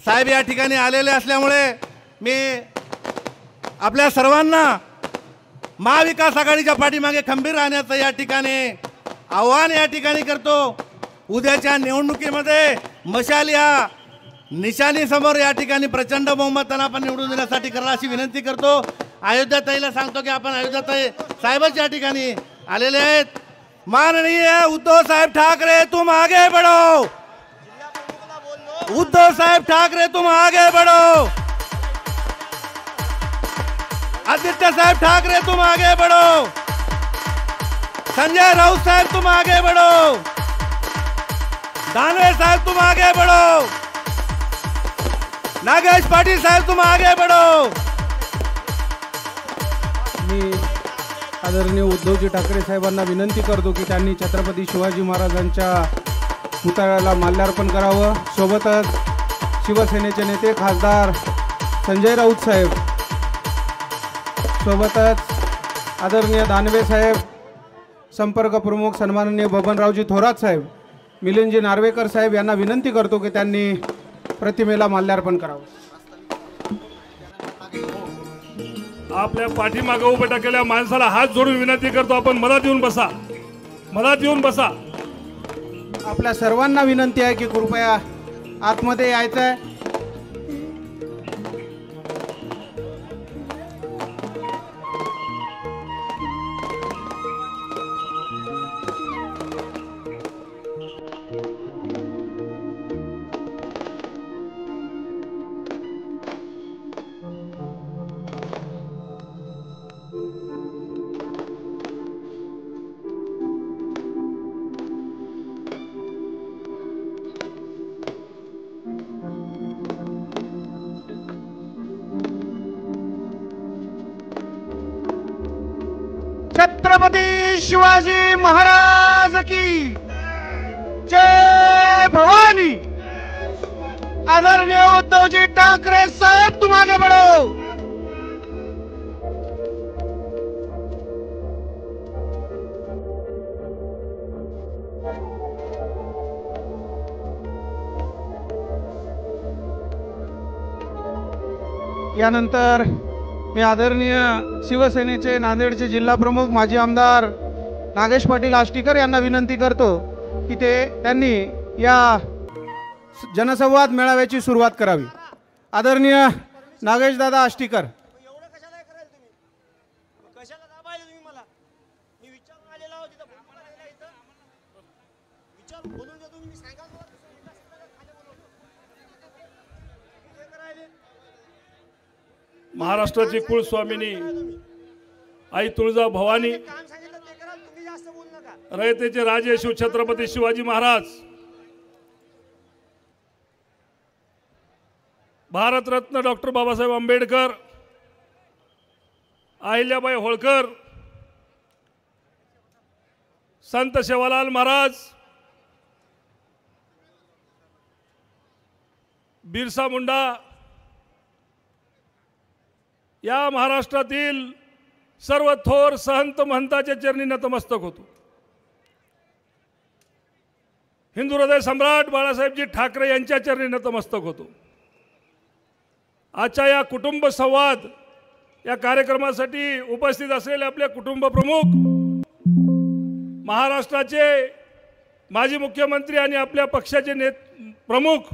साहेब या ठिकाणी आलेले असल्यामुळे मी आपल्या सर्वांना महाविकास आघाडीच्या पाठीमागे खंबीर राहण्याचं या ठिकाणी आव्हान या ठिकाणी करतो. उद्याच्या निवडणुकीमध्ये मशाल या निशाणीसमोर या ठिकाणी प्रचंड बहुमतानं आपण निवडून देण्यासाठी करा अशी विनंती करतो. अयोध्याताईला सांगतो की आपण अयोध्याताई साहेबच या ठिकाणी आलेले आहेत. माननीय उद्धव साहेब ठाकरे तुम आगे बढ़ो. उद्धव साहेब ठाकरे तुम आगे बढ़ो. आदित्य साहेब ठाकरे तुम आगे बढ़ो. संजय राउत साहेब तुम आगे बढ़ो. दानवे साहेब तुम आगे बढ़ो. नागेश पाटील साहेब तुम आगे बढ़ो. मी आदरणीय उद्धवजी ठाकरे साहेबांना विनंती करतो की त्यांनी छत्रपती शिवाजी महाराजांच्या पुतळ्याला माल्यार्पण करावं. सोबतच शिवसेनेचे नेते खासदार संजय राऊत साहेब, सोबतच आदरणीय दानवे साहेब, संपर्क प्रमुख सन्माननीय बबनरावजी थोरात साहेब, मिलिंदजी नार्वेकर साहेब यांना विनंती करतो की त्यांनी प्रतिमेला माल्यार्पण करावं. आपल्या पाठीमागे उभे टाकलेल्या माणसाला हात जोडून विनंती करतो, आपण मधात येऊन बसा, मधात येऊन बसा. आपल्या सर्वांना विनंती आहे की कृपया आतमध्ये यायचं आहे. छत्रपती शिवाजी महाराज की जय भवानी. आदरणीय उद्धवजी ठाकरे साहेब, तुम आगे बढ़ो. यानंतर मी आदरणीय शिवसेनेचे नांदेडचे जिल्हा प्रमुख माजी आमदार नागेश पाटील आष्टीकर यांना विनंती करतो की त्यांनी या जनसंवाद मेळाव्याची सुरुवात करावी. आदरणीय नागेश दादा आष्टीकर. एवढं कशाला कराल तुम्ही? कशाला दाबायला तुम्ही मला? मी विचारून आलेला आहोत तिथं, विचार बोलून द्या तुम्ही. मी सांगा महाराष्ट्राची कुलस्वामिनी आई तुळजा भवानी, काम सांगितलं ते करा, तुम्ही जास्त बोलू नका. रयतेचे राजे शिवछत्रपती शिवाजी महाराज, भारतरत्न डॉक्टर बाबासाहेब आंबेडकर, अहिल्याबाई होळकर, संत सेवालाल महाराज, बिरसा मुंडा, या महाराष्ट्रातील सर्व थोर संत महंताच्या चरणी नतमस्तक होतो. हिंदू हृदय सम्राट बाळासाहेबजी ठाकरे यांच्या चरणी नतमस्तक होतो. आजच्या या कुटुंब संवाद या कार्यक्रमासाठी उपस्थित असलेले आपले कुटुंब प्रमुख, महाराष्ट्राचे माजी मुख्यमंत्री आणि आपल्या पक्षाचे प्रमुख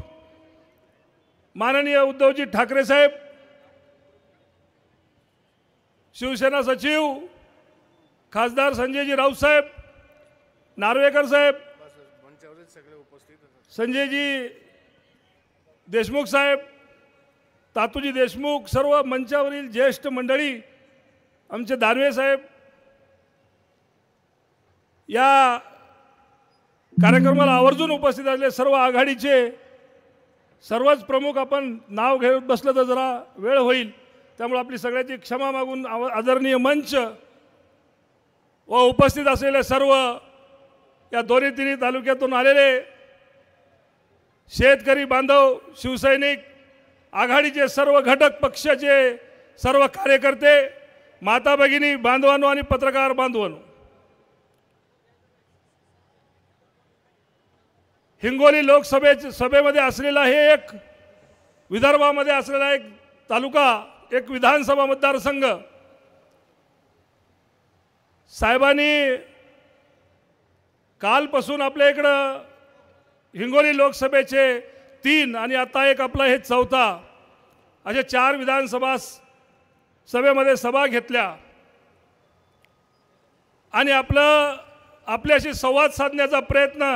माननीय उद्धवजी ठाकरे साहेब, शिवसेना सचिव खासदार संजयजी राऊत साहेब, नार्वेकर साहेब, संजयजी देशमुख साहेब, तातूजी देशमुख, सर्व मंचावरील ज्येष्ठ मंडळी, आमचे दानवे साहेब, या कार्यक्रमाला आवर्जून उपस्थित असलेले सर्व आघाडीचे सर्वच प्रमुख, आपण नाव घेत बसलं तर जरा वेळ होईल, त्यामुळे आपली सगळ्याची क्षमा मागून आदरणीय मंच व उपस्थित असलेले सर्व या दोन्ही तिन्ही तालुक्यातून आलेले शेतकरी बांधव, शिवसैनिक, आघाडीचे सर्व घटक पक्षाचे सर्व कार्यकर्ते, माता भगिनी बांधवांनो आणि पत्रकार बांधवांनो, हिंगोली सभेमध्ये असलेला हे एक विदर्भामध्ये असलेला एक तालुका, एक विधानसभा मतदारसंघ, साहेबांनी कालपासून आपल्या इकडं हिंगोली लोकसभेचे 3 आणि आता एक आपला हे 4था असे 4 विधानसभा सभेमध्ये सभा घेतल्या आणि आपल्याशी संवाद साधण्याचा प्रयत्न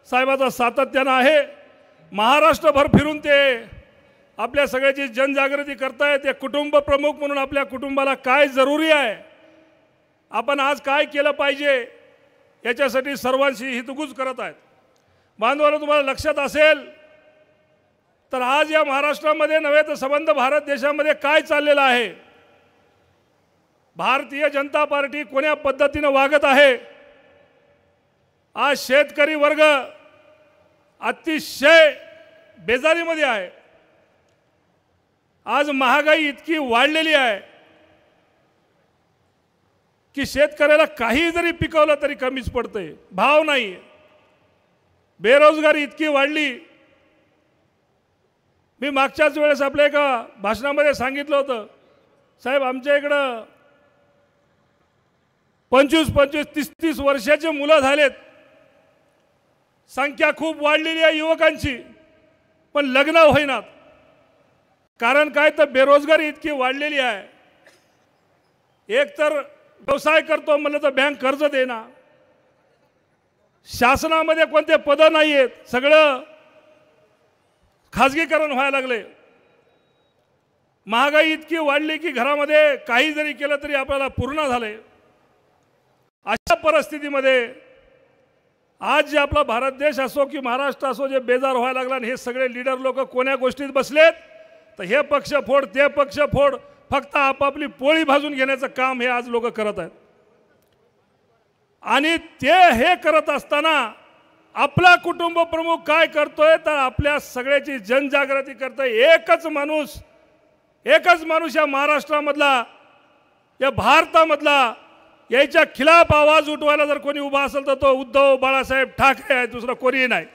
साहेबाचा सातत्यानं आहे. महाराष्ट्रभर फिरून ते आपल्या सगळ्याची जनजागृती करतायत. एक कुटुंब प्रमुख म्हणून आपल्या कुटुंबाला काय जरुरी आहे, आपण आज काय केलं पाहिजे, याच्यासाठी सर्वांशी हितगुज करत आहेत. बांधवांनो, तुम्हाला लक्षात असेल तर आज या महाराष्ट्रामध्ये नव्हे तर संबंध भारत देशामध्ये काय चाललेलं आहे. भारतीय जनता पार्टी कोण्या पद्धतीनं वागत आहे। आज शेतकरी वर्ग अतिशय बेजारीमध्ये आहे। आज महागाई इतकी वाढलेली आहे की शेतकऱ्याला काही जरी पिकवलं तरी कमीच पडतंय, भाव नाही। बेरोजगारी इतकी वाढली। मी मागच्याच वेळेस आपल्या एका भाषणामध्ये सांगितलं होतं, साहेब आमच्या इकडं 25-25, 30-30 वर्षाचे मुलं झालेत, संख्या खूप वाढलेली आहे युवकांची, पण लग्न होईनात। कारण काय तर बेरोजगारी इतकी वाढलेली आहे। एक तर व्यवसाय करतो म्हणलं तर बँक कर्ज देना, शासनामध्ये कोणते पद नाही आहेत, सगळं खाजगीकरण व्हायला लागले। महागाई इतकी वाढली की घरामध्ये काही जरी केलं तरी आपल्याला पूर्ण झाले। अशा परिस्थितीमध्ये आज जे आपला भारत देश असो की महाराष्ट्र असो, जे बेजार व्हायला लागला आणि हे सगळे लीडर लोक कोण्या गोष्टीत बसलेत तर हे पक्ष फोड ते पक्ष फोड, फक्त आपापली पोळी भाजून घेण्याचं काम हे आज लोक करत आहेत। आणि ते हे करत असताना आपला कुटुंब प्रमुख काय करतोय तर आपल्या सगळ्याची जनजागृती करतोय। एकच माणूस या महाराष्ट्रामधला, या भारतामधला, याच्या खिलाफ आवाज उठवायला जर कोणी उभा असेल तर तो उद्धव बाळासाहेब ठाकरे आहे, दुसरा कोणी नाही।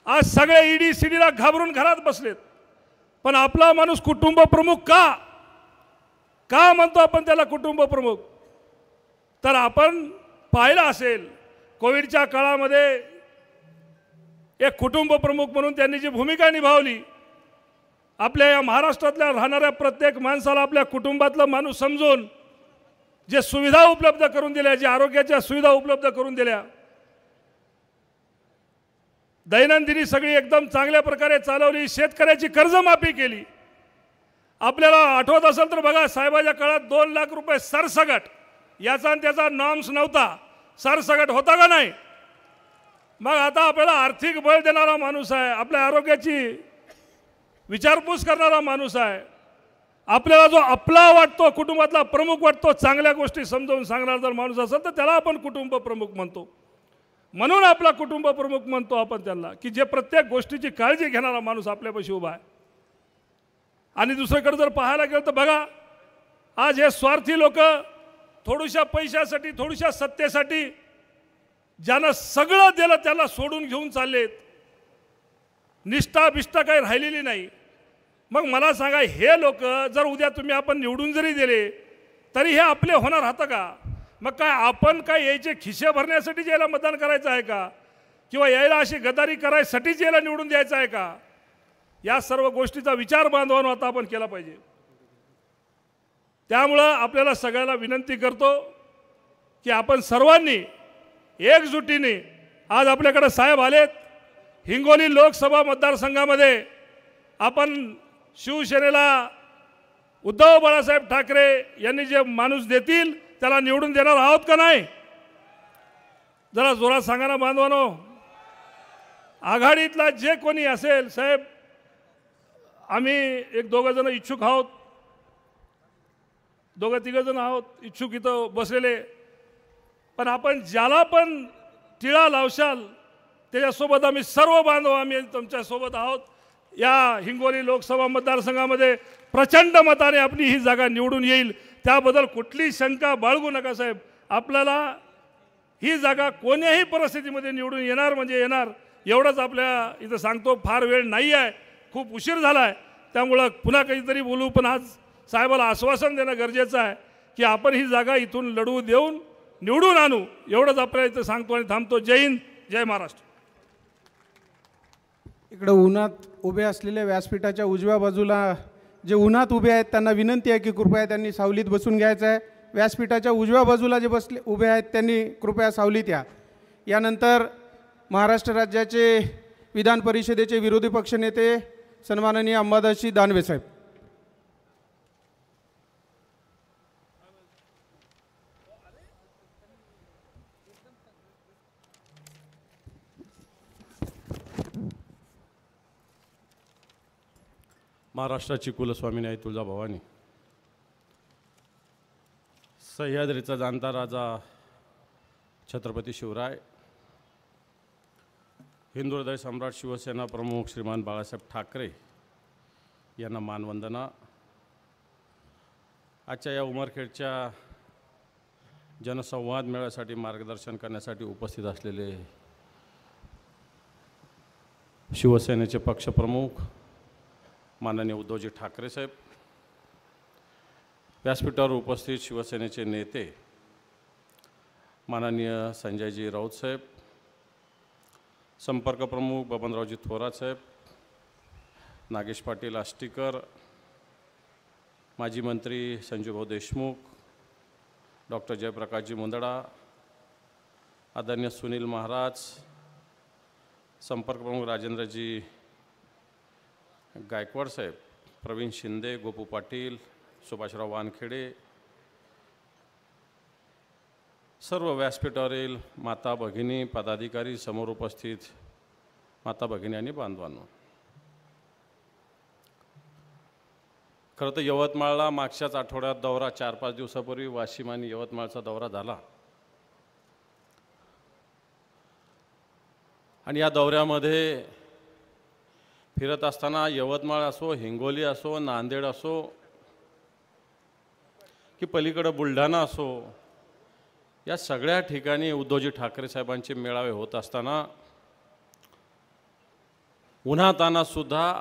आज सगळे ईडी सीडीला घाबरून घरात बसलेत, पण आपला माणूस कुटुंब प्रमुख का म्हणतो आपण त्याला कुटुंब प्रमुख? तर आपण पाहिलं असेल कोविडच्या काळामध्ये एक कुटुंब प्रमुख म्हणून त्यांनी जी भूमिका निभावली, आपल्या या महाराष्ट्रातल्या राहणाऱ्या प्रत्येक माणसाला आपल्या कुटुंबातला माणूस समजून जे सुविधा उपलब्ध करून दिल्या, जे आरोग्याच्या सुविधा उपलब्ध करून दिल्या, दैनंदिनी सगळी एकदम चांगल्या प्रकारे चालवली, शेतकऱ्याची कर्जमाफी केली। आपल्याला आठवत असेल तर बघा, साहेबाच्या काळात 2 लाख रुपये सरसगट, याचा आणि त्याचा नॉर्म्स नव्हता, सरसगट होता का नाही? मग आता आपल्याला आर्थिक बळ देणारा माणूस आहे, आपल्या आरोग्याची विचारपूस करणारा माणूस आहे, आपल्याला जो आपला वाटतो, कुटुंबातला प्रमुख वाटतो, चांगल्या गोष्टी समजावून सांगणारा जर माणूस असेल तर त्याला आपण कुटुंब प्रमुख म्हणतो। म्हणून आपला कुटुंब प्रमुख म्हणतो आपण त्यांना, की जे प्रत्येक गोष्टीची काळजी घेणारा माणूस आपल्यापाशी उभा आहे। आणि दुसरीकडे जर पाहायला गेलं तर बघा, आज हे स्वार्थी लोक थोड्याशा पैशासाठी, थोड्याशा सत्तेसाठी ज्यानं सगळं दिलं त्याला सोडून घेऊन चाललेत, निष्ठा बिष्ठा काही राहिलेली नाही। मग मला सांगा, हे लोक जर उद्या तुम्ही आपण निवडून जरी दिले तरी हे आपले होणार राहतं का? मग काय आपण काय यायचे खिसे भरण्यासाठी यायला मतदान करायचं आहे का? किंवा यायला अशी गद्दारी करायसाठीच यायला निवडून द्यायचं आहे का? या सर्व गोष्टीचा विचार बांधवांनो आता आपण केला पाहिजे। त्यामुळं आपल्याला सगळ्याला विनंती करतो की आपण सर्वांनी एकजुटीने, आज आपल्याकडे साहेब आलेत, हिंगोली लोकसभा मतदारसंघामध्ये आपण शिवसेनेला उद्धव बाळासाहेब ठाकरे यांनी जे माणूस देतील त्याला निवडून देणार आहोत का नाही? जरा जोरात सांगा ना बांधवानो। आघाडीतला जे कोणी असेल, साहेब आम्ही 1-2 जण इच्छुक आहोत, 2-3 जण आहोत इच्छुक इथं बसलेले, पण आपण ज्याला पण टिळा लावशाल त्याच्यासोबत आम्ही सर्व बांधव आम्ही तुमच्यासोबत आहोत। या हिंगोली लोकसभा मतदारसंघामध्ये प्रचंड मताने आपली ही जागा निवडून येईल, त्याबद्दल कुठली शंका बाळगू नका साहेब। आपल्याला ही जागा कोणत्याही परिस्थितीमध्ये निवडून येणार म्हणजे येणार, एवढंच आपल्या इथं सांगतो। फार वेळ नाही आहे, खूप उशीर झाला आहे, त्यामुळं पुन्हा काहीतरी बोलू, पण आज साहेबाला आश्वासन देणं गरजेचं आहे की आपण ही जागा इथून लढवू देऊन निवडून आणू, एवढंच आपल्याला इथं सांगतो आणि थांबतो। जय हिंद, जय महाराष्ट्र। इकडे उन्हात उभे असलेल्या व्यासपीठाच्या उजव्या बाजूला जे उन्हात उभे आहेत त्यांना विनंती आहे की कृपया त्यांनी सावलीत बसून घ्यायचं आहे। व्यासपीठाच्या उजव्या बाजूला जे उभे आहेत त्यांनी कृपया सावलीत या। यानंतर महाराष्ट्र राज्याचे विधान परिषदेचे विरोधी पक्षनेते सन्माननीय अंबादासजी दानवे साहेब। महाराष्ट्राची कुलस्वामिनी आई तुळजाभवानी, सह्याद्रीचा जाणता राजा छत्रपती शिवराय, हिंदू हृदय सम्राट शिवसेना प्रमुख श्रीमान बाळासाहेब ठाकरे यांना मानवंदना। आजच्या या उमरखेडच्या जनसंवाद मेळ्यासाठी मार्गदर्शन करण्यासाठी उपस्थित असलेले शिवसेनेचे पक्षप्रमुख माननीय उद्धवजी ठाकरे साहेब, व्यासपीठावर उपस्थित शिवसेनेचे नेते माननीय संजयजी राऊत साहेब, संपर्क प्रमुख बबनरावजी थोरात साहेब, नागेश पाटील आष्टीकर, माजी मंत्री संजूभाऊ देशमुख, डॉक्टर जयप्रकाशजी मुंदडा, आदरणीय सुनील महाराज, संपर्क प्रमुख राजेंद्रजी गायकवाड साहेब, प्रवीण शिंदे, गोपू पाटील, सुभाषराव वानखेडे, सर्व व्यासपीठावरील माता भगिनी, पदाधिकारी, समोर उपस्थित माता भगिनी आणि बांधवांनो, खरं तर यवतमाळला मागच्याच आठवड्यात दौरा 4-5 दिवसापूर्वी वाशिम आणि यवतमाळचा दौरा झाला आणि या दौऱ्यामध्ये फिरत असताना यवतमाळ असो, हिंगोली असो, नांदेड असो की पलीकडे बुलढाणा असो, या सगळ्या ठिकाणी उद्धवजी ठाकरे साहेबांचे मेळावे होत असताना उन्हातान्हात सुद्धा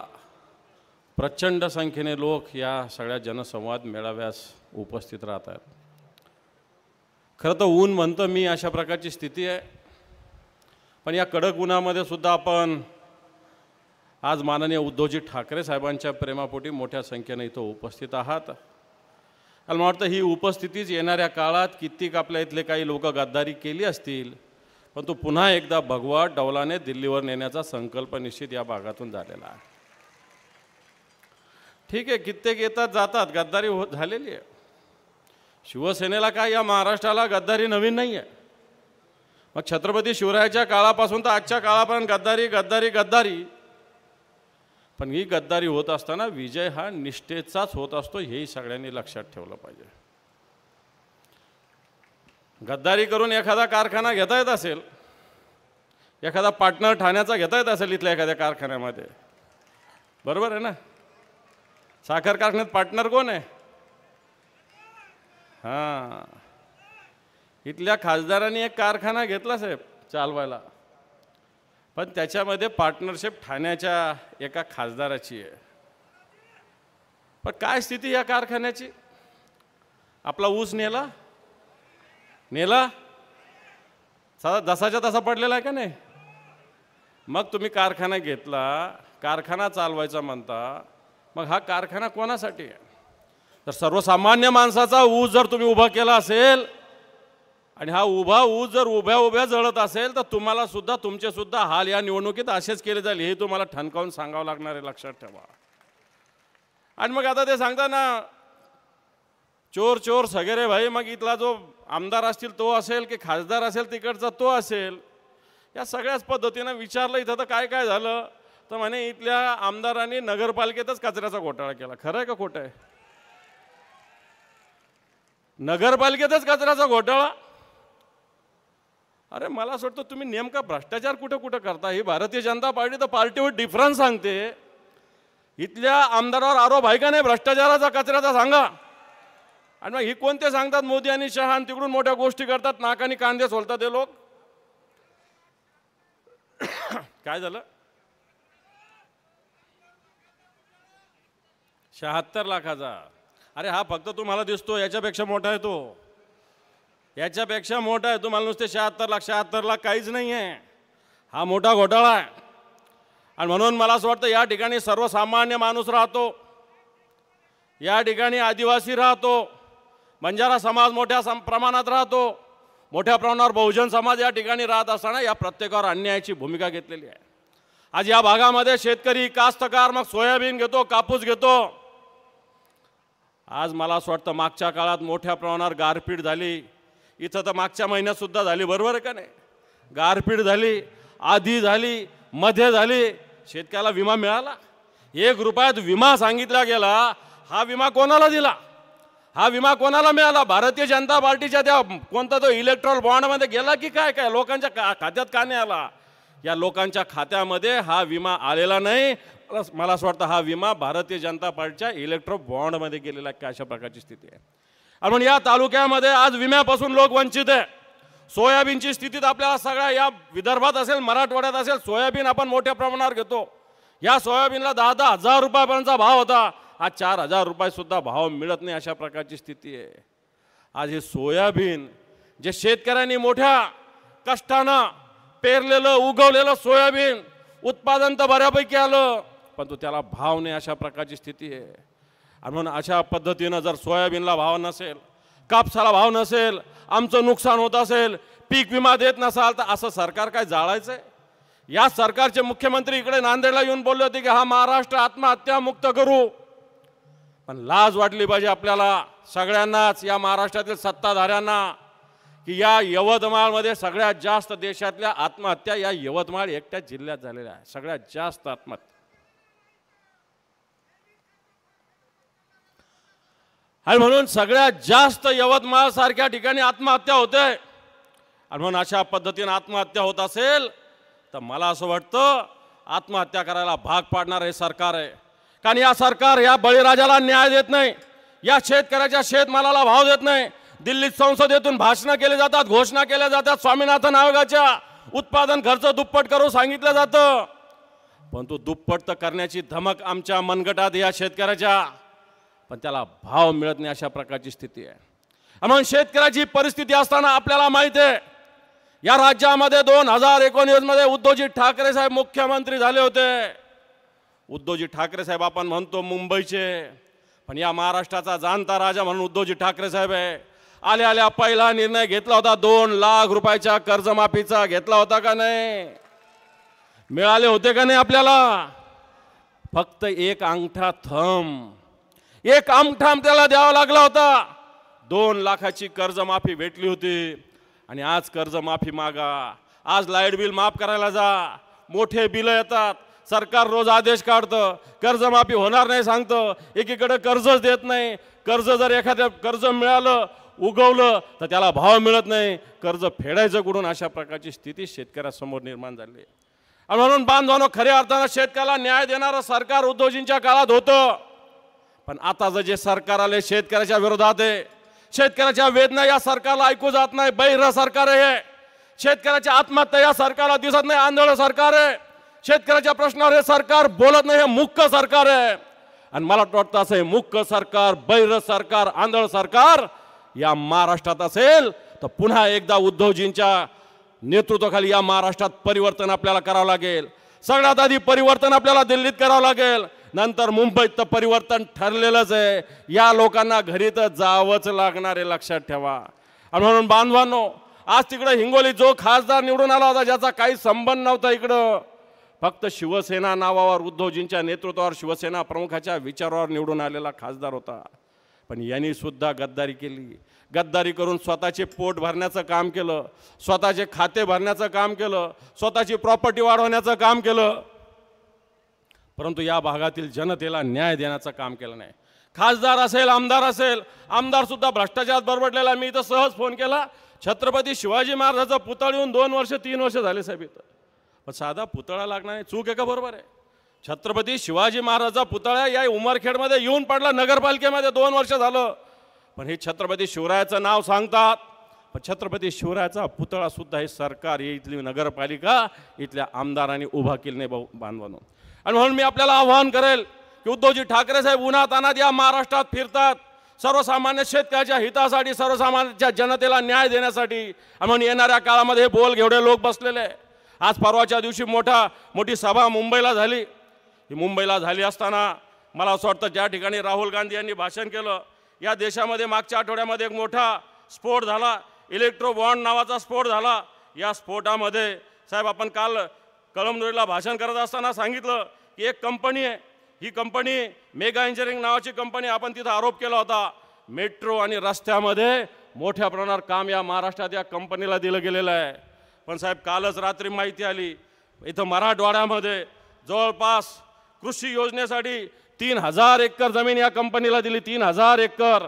प्रचंड संख्येने लोक या सगळ्या जनसंवाद मेळाव्यास उपस्थित राहत आहेत। खरं तर ऊन म्हणतं मी अशा प्रकारची स्थिती आहे, पण या कडक उन्हामध्ये सुद्धा आपण आज माननीय उद्धवजी ठाकरे साहेबांच्या प्रेमापोटी मोठ्या संख्येने इथं उपस्थित आहात। मला वाटतं ही उपस्थितीच येणाऱ्या काळात कित्येक आपल्या इथले काही लोक गद्दारी केली असतील, पण तो पुन्हा एकदा भगवा डौलाने दिल्लीवर नेण्याचा संकल्प निश्चित या भागातून झालेला आहे। ठीक आहे, कित्येक येतात जातात, गद्दारी झालेली आहे। शिवसेनेला काय या महाराष्ट्राला गद्दारी नवीन नाही आहे। मग छत्रपती शिवरायाच्या काळापासून तर आजच्या काळापर्यंत गद्दारी गद्दारी गद्दारी, पण ही गद्दारी होत असताना विजय हा निष्ठेचाच होत असतो, हेही सगळ्यांनी लक्षात ठेवलं पाहिजे। गद्दारी करून एखादा कारखाना घेता येत असेल, एखादा पार्टनर ठाण्याचा घेता येत असेल इथल्या एखाद्या कारखान्यामध्ये, बरोबर आहे ना? साखर कारखान्यात पार्टनर कोण आहे? हां, इथल्या खासदारांनी एक कारखाना घेतला साहेब चालवायला, पण त्याच्यामध्ये पार्टनरशिप ठाण्याच्या एका खासदाराची आहे। पण काय स्थिती या कारखान्याची? आपला ऊस नेला साधा जसाच्या तसा पडलेला आहे का नाही? मग तुम्ही कारखाना घेतला, कारखाना चालवायचा म्हणता, मग हा कारखाना कोणासाठी आहे? तर सर्वसामान्य माणसाचा ऊस जर तुम्ही उभा केला असेल आणि हा उभा ऊस जर उभ्या उभ्या जळत असेल तर तुम्हाला सुद्धा तुमचे सुद्धा हाल या निवडणुकीत असेच केले जाईल, हे तुम्हाला ठणकावून सांगावं लागणार आहे, लक्षात ठेवा। आणि मग आता ते सांगता ना चोर चोर सगेरे भाई, मग इथला जो आमदार असतील तो असेल की खासदार असेल तिकडचा तो असेल, या सगळ्याच पद्धतीनं विचारलं इथं तर काय काय झालं, तर म्हणे इथल्या आमदारांनी नगरपालिकेतच कचऱ्याचा घोटाळा केला। खरं आहे का खोटं आहे? नगरपालिकेतच कचऱ्याचा घोटाळा? अरे मला असं वाटतं तुम्ही नेमका भ्रष्टाचार कुठं कुठं करता? ही भारतीय जनता पार्टी तर पार्टीवर डिफरन्स सांगते, इथल्या आमदारावर आरोप आहे का नाही भ्रष्टाचाराचा, कचऱ्याचा? सांगा। आणि मग ही कोणते सांगतात मोदी आणि शहा, आणि तिकडून मोठ्या गोष्टी करतात, नाकानी कांदे सोलतात ते लोक। काय झालं? 76 लाखाचा? अरे हा फक्त तुम्हाला दिसतो, याच्यापेक्षा मोठा आहे तो, याच्यापेक्षा मोठा आहे। तुम्हाला नुसते 76 लाख 76 लाख काहीच नाही आहे, हा मोठा घोटाळा आहे। आणि म्हणून मला असं वाटतं या ठिकाणी सर्वसामान्य माणूस राहतो, या ठिकाणी आदिवासी राहतो, बंजारा समाज मोठ्या प्रमाणात राहतो, मोठ्या प्रमाणावर बहुजन समाज या ठिकाणी राहत असताना या प्रत्येकावर अन्यायाची भूमिका घेतलेली आहे। आज या भागामध्ये शेतकरी, कास्तकार, मग सोयाबीन घेतो, कापूस घेतो। आज मला असं वाटतं मागच्या काळात मोठ्या प्रमाणावर गारपीट झाली, इथं तर मागच्या महिन्यात सुद्धा झाली, बरोबर आहे का नाही? गारपीट झाली, आधी झाली, मध्ये झाली, शेतकऱ्याला विमा मिळाला? 1 रुपयात विमा सांगितला गेला, हा विमा कोणाला दिला? हा विमा कोणाला मिळाला? भारतीय जनता पार्टीच्या त्या कोणता तो इलेक्ट्रॉल बॉन्डमध्ये गेला की काय? काय लोकांच्या खात्यात का नाही आला? या लोकांच्या खात्यामध्ये हा विमा आलेला नाही. मला असं वाटतं हा विमा भारतीय जनता पार्टीच्या इलेक्ट्रो बॉन्डमध्ये गेलेला आहे. अशा प्रकारची स्थिती आहे. आणि म्हणून या तालुक्यामध्ये आज विम्यापासून लोक वंचित आहे. सोयाबीनची स्थिती आपल्याला सगळ्या या विदर्भात असेल, मराठवाड्यात असेल, सोयाबीन आपण मोठ्या प्रमाणावर घेतो. या सोयाबीनला 10-10 हजार रुपयापर्यंतचा भाव होता. आज 4,000 रुपये सुद्धा भाव मिळत नाही. अशा प्रकारची स्थिती आहे. आज हे सोयाबीन जे शेतकऱ्यांनी मोठ्या कष्टानं पेरलेलं उगवलेलं सोयाबीन उत्पादन तर बऱ्यापैकी आलं, पण तो त्याला भाव नाही. अशा प्रकारची स्थिती आहे. आणि म्हणून अशा पद्धतीनं जर सोयाबीनला भाव नसेल, कापसाला भाव नसेल, आमचं नुकसान होत असेल, पीक विमा देत नसाल, तर असं सरकार काय जाळायचं आहे? या सरकारचे मुख्यमंत्री इकडे नांदेडला येऊन बोलले होते की हा महाराष्ट्र आत्महत्या मुक्त करू. पण लाज वाटली पाहिजे आपल्याला सगळ्यांनाच, या महाराष्ट्रातील सत्ताधाऱ्यांना, की या यवतमाळमध्ये सगळ्यात जास्त देशातल्या आत्महत्या या यवतमाळ एकट्या जिल्ह्यात झालेल्या आहे. सगळ्यात जास्त आत्महत्या. आणि म्हणून सगळ्यात जास्त यवतमाळ सारख्या ठिकाणी आत्महत्या होते. आणि म्हणून अशा पद्धतीने आत्महत्या होत असेल तर मला असं वाटतं आत्महत्या करायला भाग पाडणार हे सरकार आहे. कारण या सरकार या बळीराजाला न्याय देत नाही, या शेतकऱ्याच्या शेतमालाला भाव देत नाही. दिल्लीत संसदेतून भाषणं केली जातात, घोषणा केल्या जातात, स्वामीनाथन आयोगाच्या उत्पादन खर्च दुप्पट करून सांगितलं जातं, पण तो दुप्पट तर करण्याची धमक आमच्या मनगटात या शेतकऱ्याच्या, पण त्याला भाव मिळत नाही. अशा प्रकारची स्थिती आहे. म्हणून शेतकऱ्याची परिस्थिती असताना आपल्याला माहिती आहे या राज्यामध्ये 2019 मध्ये उद्धवजी ठाकरे साहेब मुख्यमंत्री झाले होते. उद्धवजी ठाकरे साहेब आपण म्हणतो मुंबईचे, पण या महाराष्ट्राचा जाणता राजा म्हणून उद्धवजी ठाकरे साहेब आहे. आल्या आल्या पहिला निर्णय घेतला होता 2 लाख रुपयाच्या कर्जमाफीचा. घेतला होता का नाही? मिळाले होते का नाही आपल्याला? फक्त एक अंगठा थंब, एक अंगठा त्याला द्यावा लागला होता. 2 लाखाची कर्जमाफी भेटली होती. आणि आज कर्जमाफी मागा, आज लाईट बिल माफ करायला जा, मोठे बिल येतात, सरकार रोज आदेश काढतं, कर्जमाफी होणार नाही सांगतं, एकीकडे कर्जच देत नाही. कर्ज जर एखाद्या कर्ज मिळालं उगवलं तर त्याला भाव मिळत नाही, कर्ज फेडायचं कुठून? अशा प्रकारची स्थिती शेतकऱ्यासमोर निर्माण झाली आहे. आणि म्हणून बांधवांनो, खऱ्या अर्थानं शेतकऱ्याला न्याय देणारं सरकार उद्धवजींच्या काळात होतं. पण आता जे सरकार आले शेतकऱ्याच्या विरोधात आहे. शेतकऱ्याच्या वेदना या सरकारला ऐकू जात नाही. बहिर सरकार आहे. शेतकऱ्याच्या आत्महत्या या सरकारला दिसत नाही. आंधळ सरकार आहे. शेतकऱ्याच्या प्रश्नावर हे सरकार बोलत नाही. हे मूर्ख सरकार आहे. आणि मला वाटतं असं हे मूर्ख सरकार, बहिर सरकार, आंधळ सरकार या महाराष्ट्रात असेल तर पुन्हा एकदा उद्धवजींच्या नेतृत्वाखाली या महाराष्ट्रात परिवर्तन आपल्याला करावं लागेल. सगळ्यात आधी परिवर्तन आपल्याला दिल्लीत करावं लागेल, नंतर मुंबईत तर परिवर्तन ठरलेलंच आहे. या लोकांना घरी तर जावंच लागणार आहे, लक्षात ठेवा. आणि म्हणून बांधवांनो, आज तिकडे हिंगोली जो खासदार निवडून आला होता ज्याचा काही संबंध नव्हता इकडं, फक्त शिवसेना नावावर, उद्धवजींच्या नेतृत्वावर, शिवसेना प्रमुखाच्या विचारावर निवडून आलेला खासदार होता. पण यांनी सुद्धा गद्दारी केली. गद्दारी करून स्वतःचे पोट भरण्याचं काम केलं, स्वतःचे खाते भरण्याचं काम केलं, स्वतःची प्रॉपर्टी वाढवण्याचं काम केलं, परंतु या भागातील जनतेला न्याय देण्याचं काम केलं नाही. खासदार असेल, आमदार असेल, आमदार सुद्धा भ्रष्टाचारात बरबडलेला. मी इथं सहज फोन केला, छत्रपती शिवाजी महाराजाचा पुतळा येऊन 2 वर्ष 3 वर्ष झाले साहेब इथं, पण साधा पुतळा लागणार नाही. चूक आहे का बरोबर आहे? छत्रपती शिवाजी महाराजाचा पुतळा या उमरखेडमध्ये येऊन पडला, नगरपालिकेमध्ये 2 वर्ष झालं, पण हे छत्रपती शिवरायाचं नाव सांगतात, पण छत्रपती शिवरायाचा पुतळा सुद्धा हे सरकार, इथली नगरपालिका, इथल्या आमदारांनी उभा केला नाही बांधवांनो. आणि म्हणून मी आपल्याला आवाहन करेल की उद्धवजी ठाकरे साहेब उन्हातान्हात या महाराष्ट्रात फिरतात, सर्वसामान्य शेतकऱ्याच्या हितासाठी, सर्वसामान्य जनतेला न्याय देण्यासाठी. आणि म्हणून येणाऱ्या काळामध्ये हे बोल घेवढे लोक बसलेले. आज परवाच्या दिवशी मोठी सभा मुंबईला झाली. ही मुंबईला झाली असताना मला असं वाटतं ज्या ठिकाणी राहुल गांधी यांनी भाषण केलं, या देशामध्ये मागच्या आठवड्यामध्ये एक मोठा स्फोट झाला, इलेक्ट्रो बॉन्ड नावाचा स्फोट झाला. या स्फोटामध्ये साहेब आपण काल कळमनुरीला भाषण करत असताना सांगितलं की एक कंपनी आहे, ही कंपनी मेगा इंजिनिअरिंग नावाची कंपनी, आपण तिथं आरोप केला होता मेट्रो आणि रस्त्यामध्ये मोठ्या प्रमाणावर काम या महाराष्ट्रात या कंपनीला दिलं गेलेलं आहे. पण साहेब कालच रात्री माहिती आली, इथं मराठवाड्यामध्ये जवळपास कृषी योजनेसाठी 3000 एकर जमीन या कंपनीला दिली, 3000 एकर.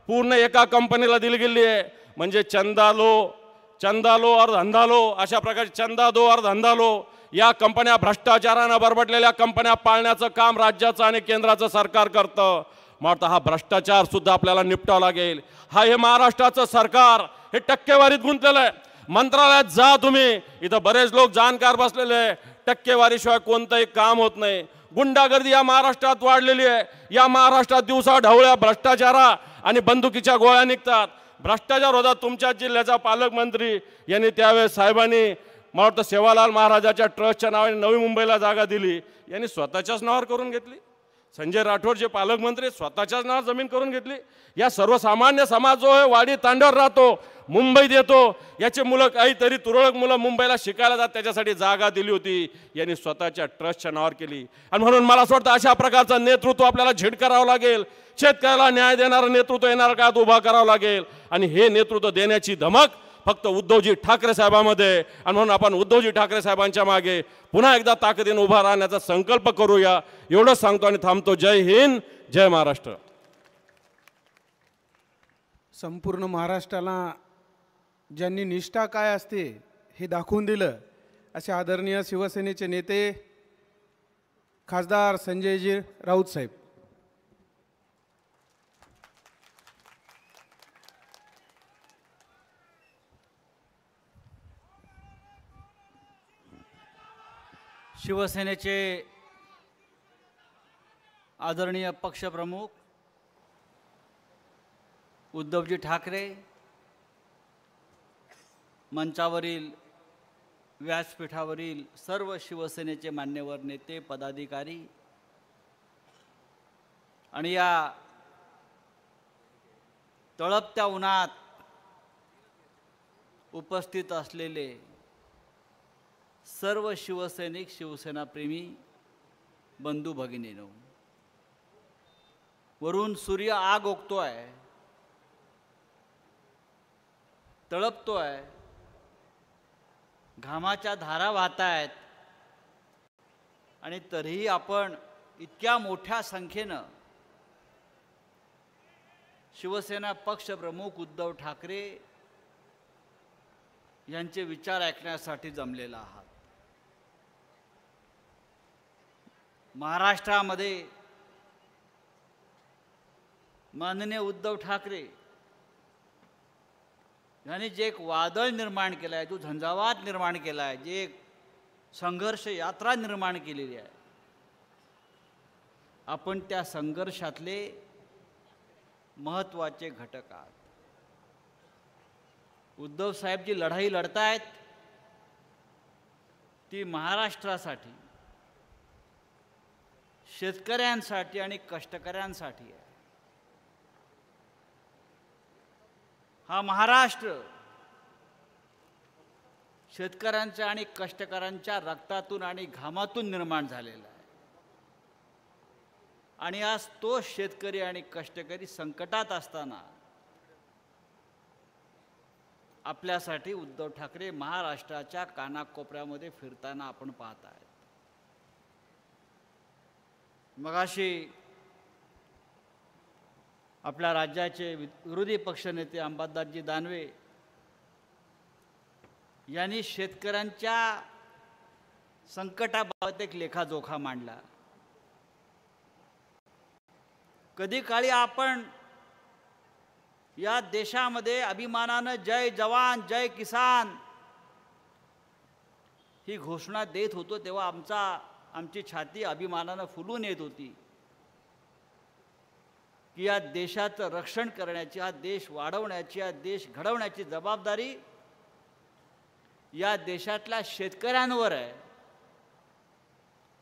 पूर्ण एका कंपनीला दिली गेली आहे, म्हणजे चंदा लो और धंदा लो अशा प्रकारे चंदा दो और धंदा लो या कंपन्या भ्रष्टाचारानं बरबटलेल्या कंपन्या पाळण्याचं काम राज्याचं आणि केंद्राचं सरकार करतं. मला हा भ्रष्टाचार सुद्धा आपल्याला निपटावं लागेल. हे महाराष्ट्राचं सरकार हे टक्केवारीत गुंतलेलं आहे. मंत्रालयात जा तुम्ही, इथं बरेच लोक जाणकार बसलेले, टक्केवारीशिवाय कोणतंही काम होत नाही. गुंडागर्दी या महाराष्ट्रात वाढलेली आहे. या महाराष्ट्रात दिवसा ढवळ्या भ्रष्टाचारा आणि बंदुकीच्या गोळ्या निघतात. भ्रष्टाचार होता. तुमच्या जिल्ह्याचा पालकमंत्री यांनी त्यावेळेस साहेबांनी मला वाटतं सेवालाल महाराजाच्या ट्रस्टच्या नावाने नवी मुंबईला जागा दिली, यांनी स्वतःच्याच नावावर करून घेतली. संजय राठोड जे पालकमंत्री स्वतःच्याच नावावर जमीन करून घेतली. या सर्वसामान्य समाज जो आहे वाडी तांड्यावर राहतो, मुंबईत येतो, याची मुलं काहीतरी तुरळक मुलं मुंबईला शिकायला जातात, त्याच्यासाठी जागा दिली होती, यांनी स्वतःच्या ट्रस्टच्या नावावर केली. आणि म्हणून मला असं वाटतं अशा प्रकारचं नेतृत्व आपल्याला झेड करावं लागेल. शेतकऱ्याला न्याय देणारं नेतृत्व येणाऱ्या काळात उभा करावं लागेल. आणि हे नेतृत्व देण्याची धमक फक्त उद्धवजी ठाकरे साहेबांमध्ये, आणि म्हणून आपण उद्धवजी ठाकरे साहेबांच्या मागे पुन्हा एकदा ताकदीने उभा राहण्याचा संकल्प करूया. एवढंच सांगतो आणि थांबतो. जय हिंद, जय महाराष्ट्र. संपूर्ण महाराष्ट्राला ज्यांनी निष्ठा काय असते हे दाखवून दिलं असे आदरणीय शिवसेनेचे नेते खासदार संजयजी राऊत साहेब. शिवसेनेचे आदरणीय पक्षप्रमुख उद्धवजी ठाकरे, मंचावरील व्यासपीठावरील सर्व शिवसेनेचे मान्यवर नेते पदाधिकारी आणि या तळपत्या उन्हात उपस्थित असलेले सर्व शिवसैनिक, शिवसेनाप्रेमी बंधू भगिनींनो, वरून सूर्य आग ओकतोय, तळपतोय, घामाच्या धारा वाहतायत, आणि तरीही आपण इतक्या मोठ्या संख्येनं शिवसेना पक्षप्रमुख उद्धव ठाकरे यांचे विचार ऐकण्यासाठी जमलेला आहात. महाराष्ट्रामध्ये माननीय उद्धव ठाकरे यांनी जे एक वादळ निर्माण केलं आहे, जो झंझावात निर्माण केला आहे, जे एक संघर्ष यात्रा निर्माण केलेली आहे, आपण त्या संघर्षातले महत्त्वाचे घटक आहात. उद्धव साहेब जी लढाई लढतायत ती महाराष्ट्रासाठी, शेतकऱ्यांसाठी आणि कष्टकऱ्यांसाठी आहे. हा महाराष्ट्र शेतकऱ्यांच्या आणि कष्टकऱ्यांच्या रक्तातून आणि घामातून निर्माण झालेला आहे. आणि आज तो शेतकरी आणि कष्टकरी संकटात असताना आपल्यासाठी उद्धव ठाकरे महाराष्ट्राच्या कानाकोपऱ्यामध्ये फिरताना आपण पाहत आहात. मगाशी आपल्या राज्याचे विरोधी पक्षनेते अंबादासजी दानवे यांनी शेतकऱ्यांच्या संकटाबाबत एक लेखाजोखा मांडला. कधी काळी आपण या देशामध्ये अभिमानानं जय जवान जय किसान ही घोषणा देत होतो, तेव्हा आमची छाती अभिमानानं फुलून येत होती की या देशाचं रक्षण करण्याची, हा देश वाढवण्याची, हा देश घडवण्याची जबाबदारी या देशातल्या शेतकऱ्यांवर आहे,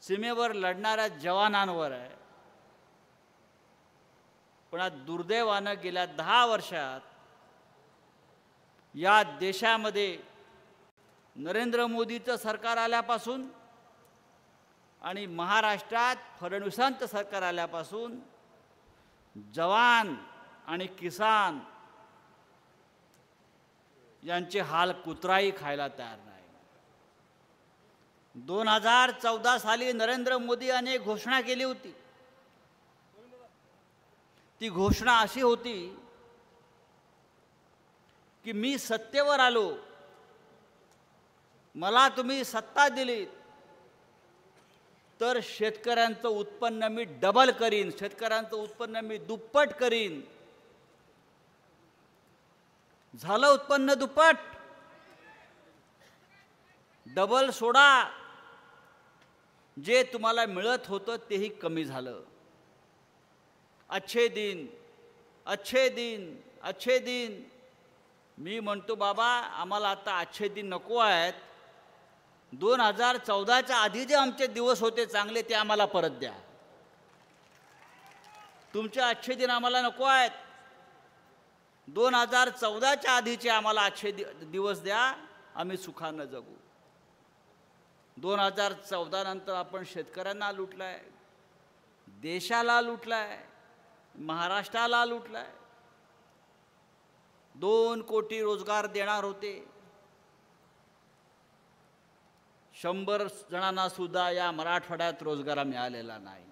सीमेवर लढणाऱ्या जवानांवर आहे. पण आज दुर्दैवानं गेल्या 10 वर्षात या देशामध्ये नरेंद्र मोदीचं सरकार आल्यापासून आणि महाराष्ट्रात फडणवीसांचं सरकार आल्यापासून जवान आणि किसान यांचे हाल कुत्राही खायला तयार नाही. 2014 साली नरेंद्र मोदी यांनी एक घोषणा केली होती. ती घोषणा अशी होती की मी सत्तेवर आलो, मला तुम्ही सत्ता दिली तर शेतकऱ्यांचं उत्पन्न मी डबल करीन, शेतकऱ्यांचं उत्पन्न मी दुप्पट करीन. झालं उत्पन्न दुप्पट? डबल सोडा, जे तुम्हाला मिळत होतं तेही कमी झालं. अच्छे दिन, अच्छे दिन, अच्छे दिन. मी म्हणतो बाबा आम्हाला आता अच्छे दिन नको आहेत. 2014च्या आधी जे आमचे दिवस होते चांगले ते आम्हाला परत द्या. तुमचे अच्छे दिन आम्हाला नको आहेत. 2014च्या आधीचे आम्हाला अच्छे दिवस द्या, आम्ही सुखानं जगू. 2014 नंतर आपण शेतकऱ्यांना लुटलाय, देशाला लुटलाय, महाराष्ट्राला लुटलाय. 2 कोटी रोजगार देणार होते, 100 जणांना सुद्धा या मराठवाड्यात रोजगार मिळालेला नाही.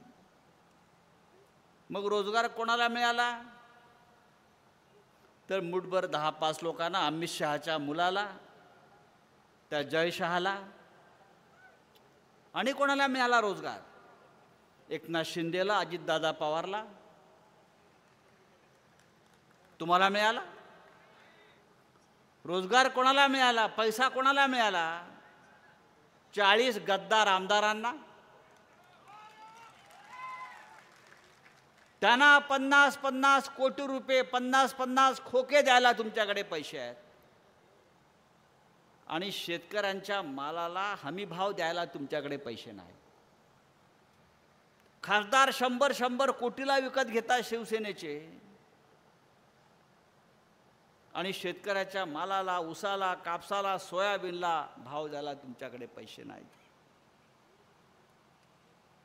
मग रोजगार कोणाला मिळाला? तर मुठभर 10-5 लोकांना, अमित शहाच्या मुलाला, त्या जय शहाला. आणि कोणाला मिळाला रोजगार? एकनाथ शिंदेला, अजितदादा पवारला. तुम्हाला मिळाला रोजगार? कोणाला मिळाला? पैसा कोणाला मिळाला? 40 गद्दार आमदारांना. त्यांना 50-50 कोटी रुपये, 50-50 खोके द्यायला तुमच्याकडे पैसे आहेत. आणि शेतकऱ्यांच्या मालाला हमी भाव द्यायला तुमच्याकडे पैसे नाही. खासदार 100 कोटीला विकत घेतात शिवसेनेचे, आणि शेतकऱ्याच्या मालाला, उसाला, कापसाला, सोयाबीनला भाव द्यायला तुमच्याकडे पैसे नाहीत.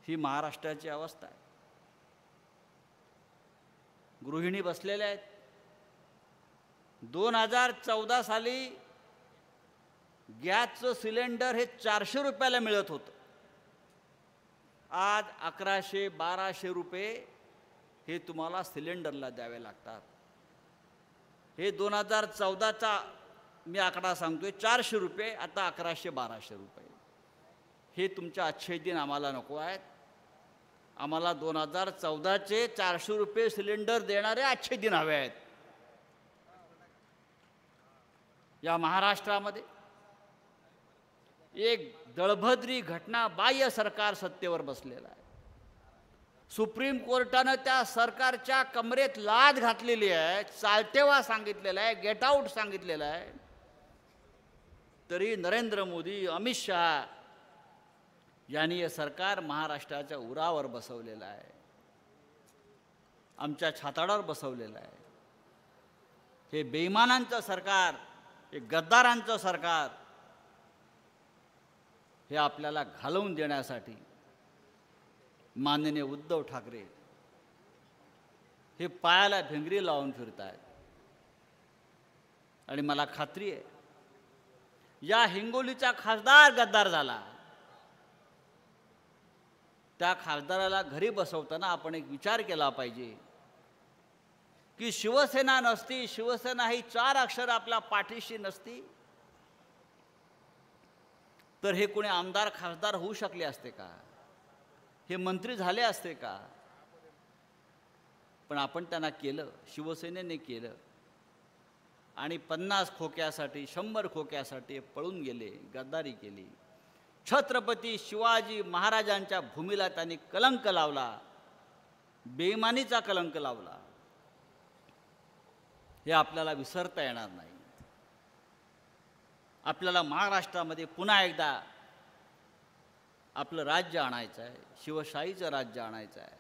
ही महाराष्ट्राची अवस्था आहे. गृहिणी बसलेल्या आहेत. 2014 साली गॅसचं सिलेंडर हे 400 रुपयाला मिळत होतं. आज 1100-1200 रुपये हे तुम्हाला सिलेंडरला द्यावे लागतात. हे 2014चा मी आकडा सांगतोय. 400 रुपये, आता 1100-1200 रुपये. हे तुमचे अच्छे दिन आम्हाला नको आहेत. आम्हाला 2014चे 400 रुपये सिलेंडर देणारे अच्छे दिन हवे आहेत. या महाराष्ट्रामध्ये एक दळभद्री घटना, बाह्य सरकार सत्तेवर बसलेलं आहे. सुप्रीम कोर्टानं त्या सरकारच्या कमरेत लाद घातलेली आहे, चालतेवा सांगितलेला आहे, गेट आउट सांगितलेलं आहे. तरी नरेंद्र मोदी, अमित शहा यांनी हे सरकार महाराष्ट्राच्या उरावर बसवलेलं आहे, आमच्या छाताडावर बसवलेलं आहे. हे बेईमानांचं सरकार, हे गद्दारांचं सरकार, हे आपल्याला घालवून देण्यासाठी माननीय उद्धव ठाकरे हे पायाला भिंगरी लावून फिरत आहेत. आणि मला खात्री आहे या हिंगोलीचा खासदार गद्दार झाला. त्या खासदाराला घरी बसवताना आपण एक विचार केला पाहिजे की शिवसेना नसती, शिवसेना ही 4 अक्षर आपल्या पाठीशी नसती तर हे कोणी आमदार खासदार होऊ शकले असते का? हे मंत्री झाले असते का? पण आपण त्यांना केलं, शिवसेनेने केलं. आणि 50 खोक्यासाठी, 100 खोक्यासाठी पळून गेले, गद्दारी केली. छत्रपती शिवाजी महाराजांच्या भूमीला त्यांनी कलंक लावला, बेईमानीचा कलंक लावला. हे आपल्याला विसरता येणार नाही. आपल्याला महाराष्ट्रामध्ये पुन्हा एकदा आपलं राज्य आणायचं आहे, शिवशाहीचं राज्य आणायचं आहे.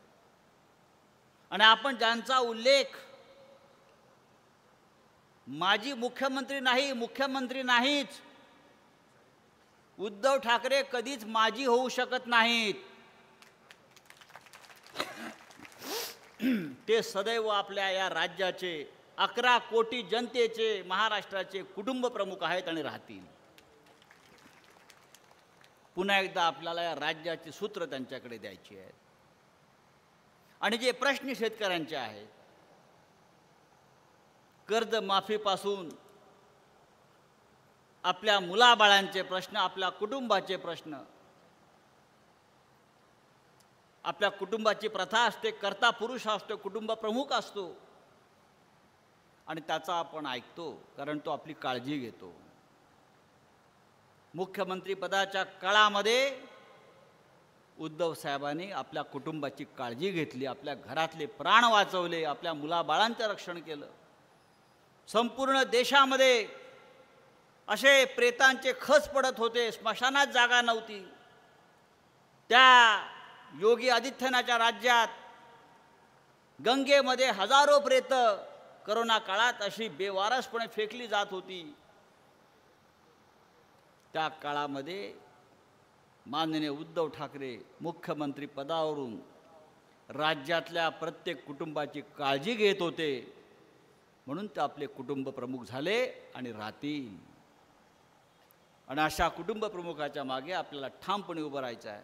आणि आपण ज्यांचा उल्लेख माजी मुख्यमंत्री नाही, मुख्यमंत्री नाहीच, उद्धव ठाकरे कधीच माजी होऊ शकत नाहीत. ते सदैव आपल्या या राज्याचे 11 कोटी जनतेचे, महाराष्ट्राचे कुटुंब प्रमुख आहेत आणि राहतील. पुन्हा एकदा आपल्याला या राज्याची सूत्र त्यांच्याकडे द्यायची आहेत. आणि जे प्रश्न शेतकऱ्यांचे आहेत, कर्जमाफीपासून आपल्या मुलाबाळांचे प्रश्न, आपल्या कुटुंबाचे प्रश्न, आपल्या कुटुंबाची प्रथा असते, कर्ता पुरुष असतो, कुटुंब प्रमुख असतो आणि त्याचा आपण ऐकतो, कारण तो आपली काळजी घेतो. मुख्यमंत्री पदाच्या काळामध्ये उद्धव साहेबांनी आपल्या कुटुंबाची काळजी घेतली, आपल्या घरातले प्राण वाचवले, आपल्या मुलाबाळांचं रक्षण केलं. संपूर्ण देशामध्ये असे प्रेतांचे खच पडत होते, स्मशानात जागा नव्हती. त्या योगी आदित्यनाथच्या राज्यात गंगेमध्ये हजारो प्रेत करोना काळात अशी बेवारसपणे फेकली जात होती. त्या काळामध्ये माननीय उद्धव ठाकरे मुख्यमंत्री पदावरून राज्यातल्या प्रत्येक कुटुंबाची काळजी घेत होते, म्हणून ते आपले कुटुंब प्रमुख झाले आणि राहतील. आणि अशा कुटुंब प्रमुखाच्या मागे आपल्याला ठामपणे उभं राहायचं आहे.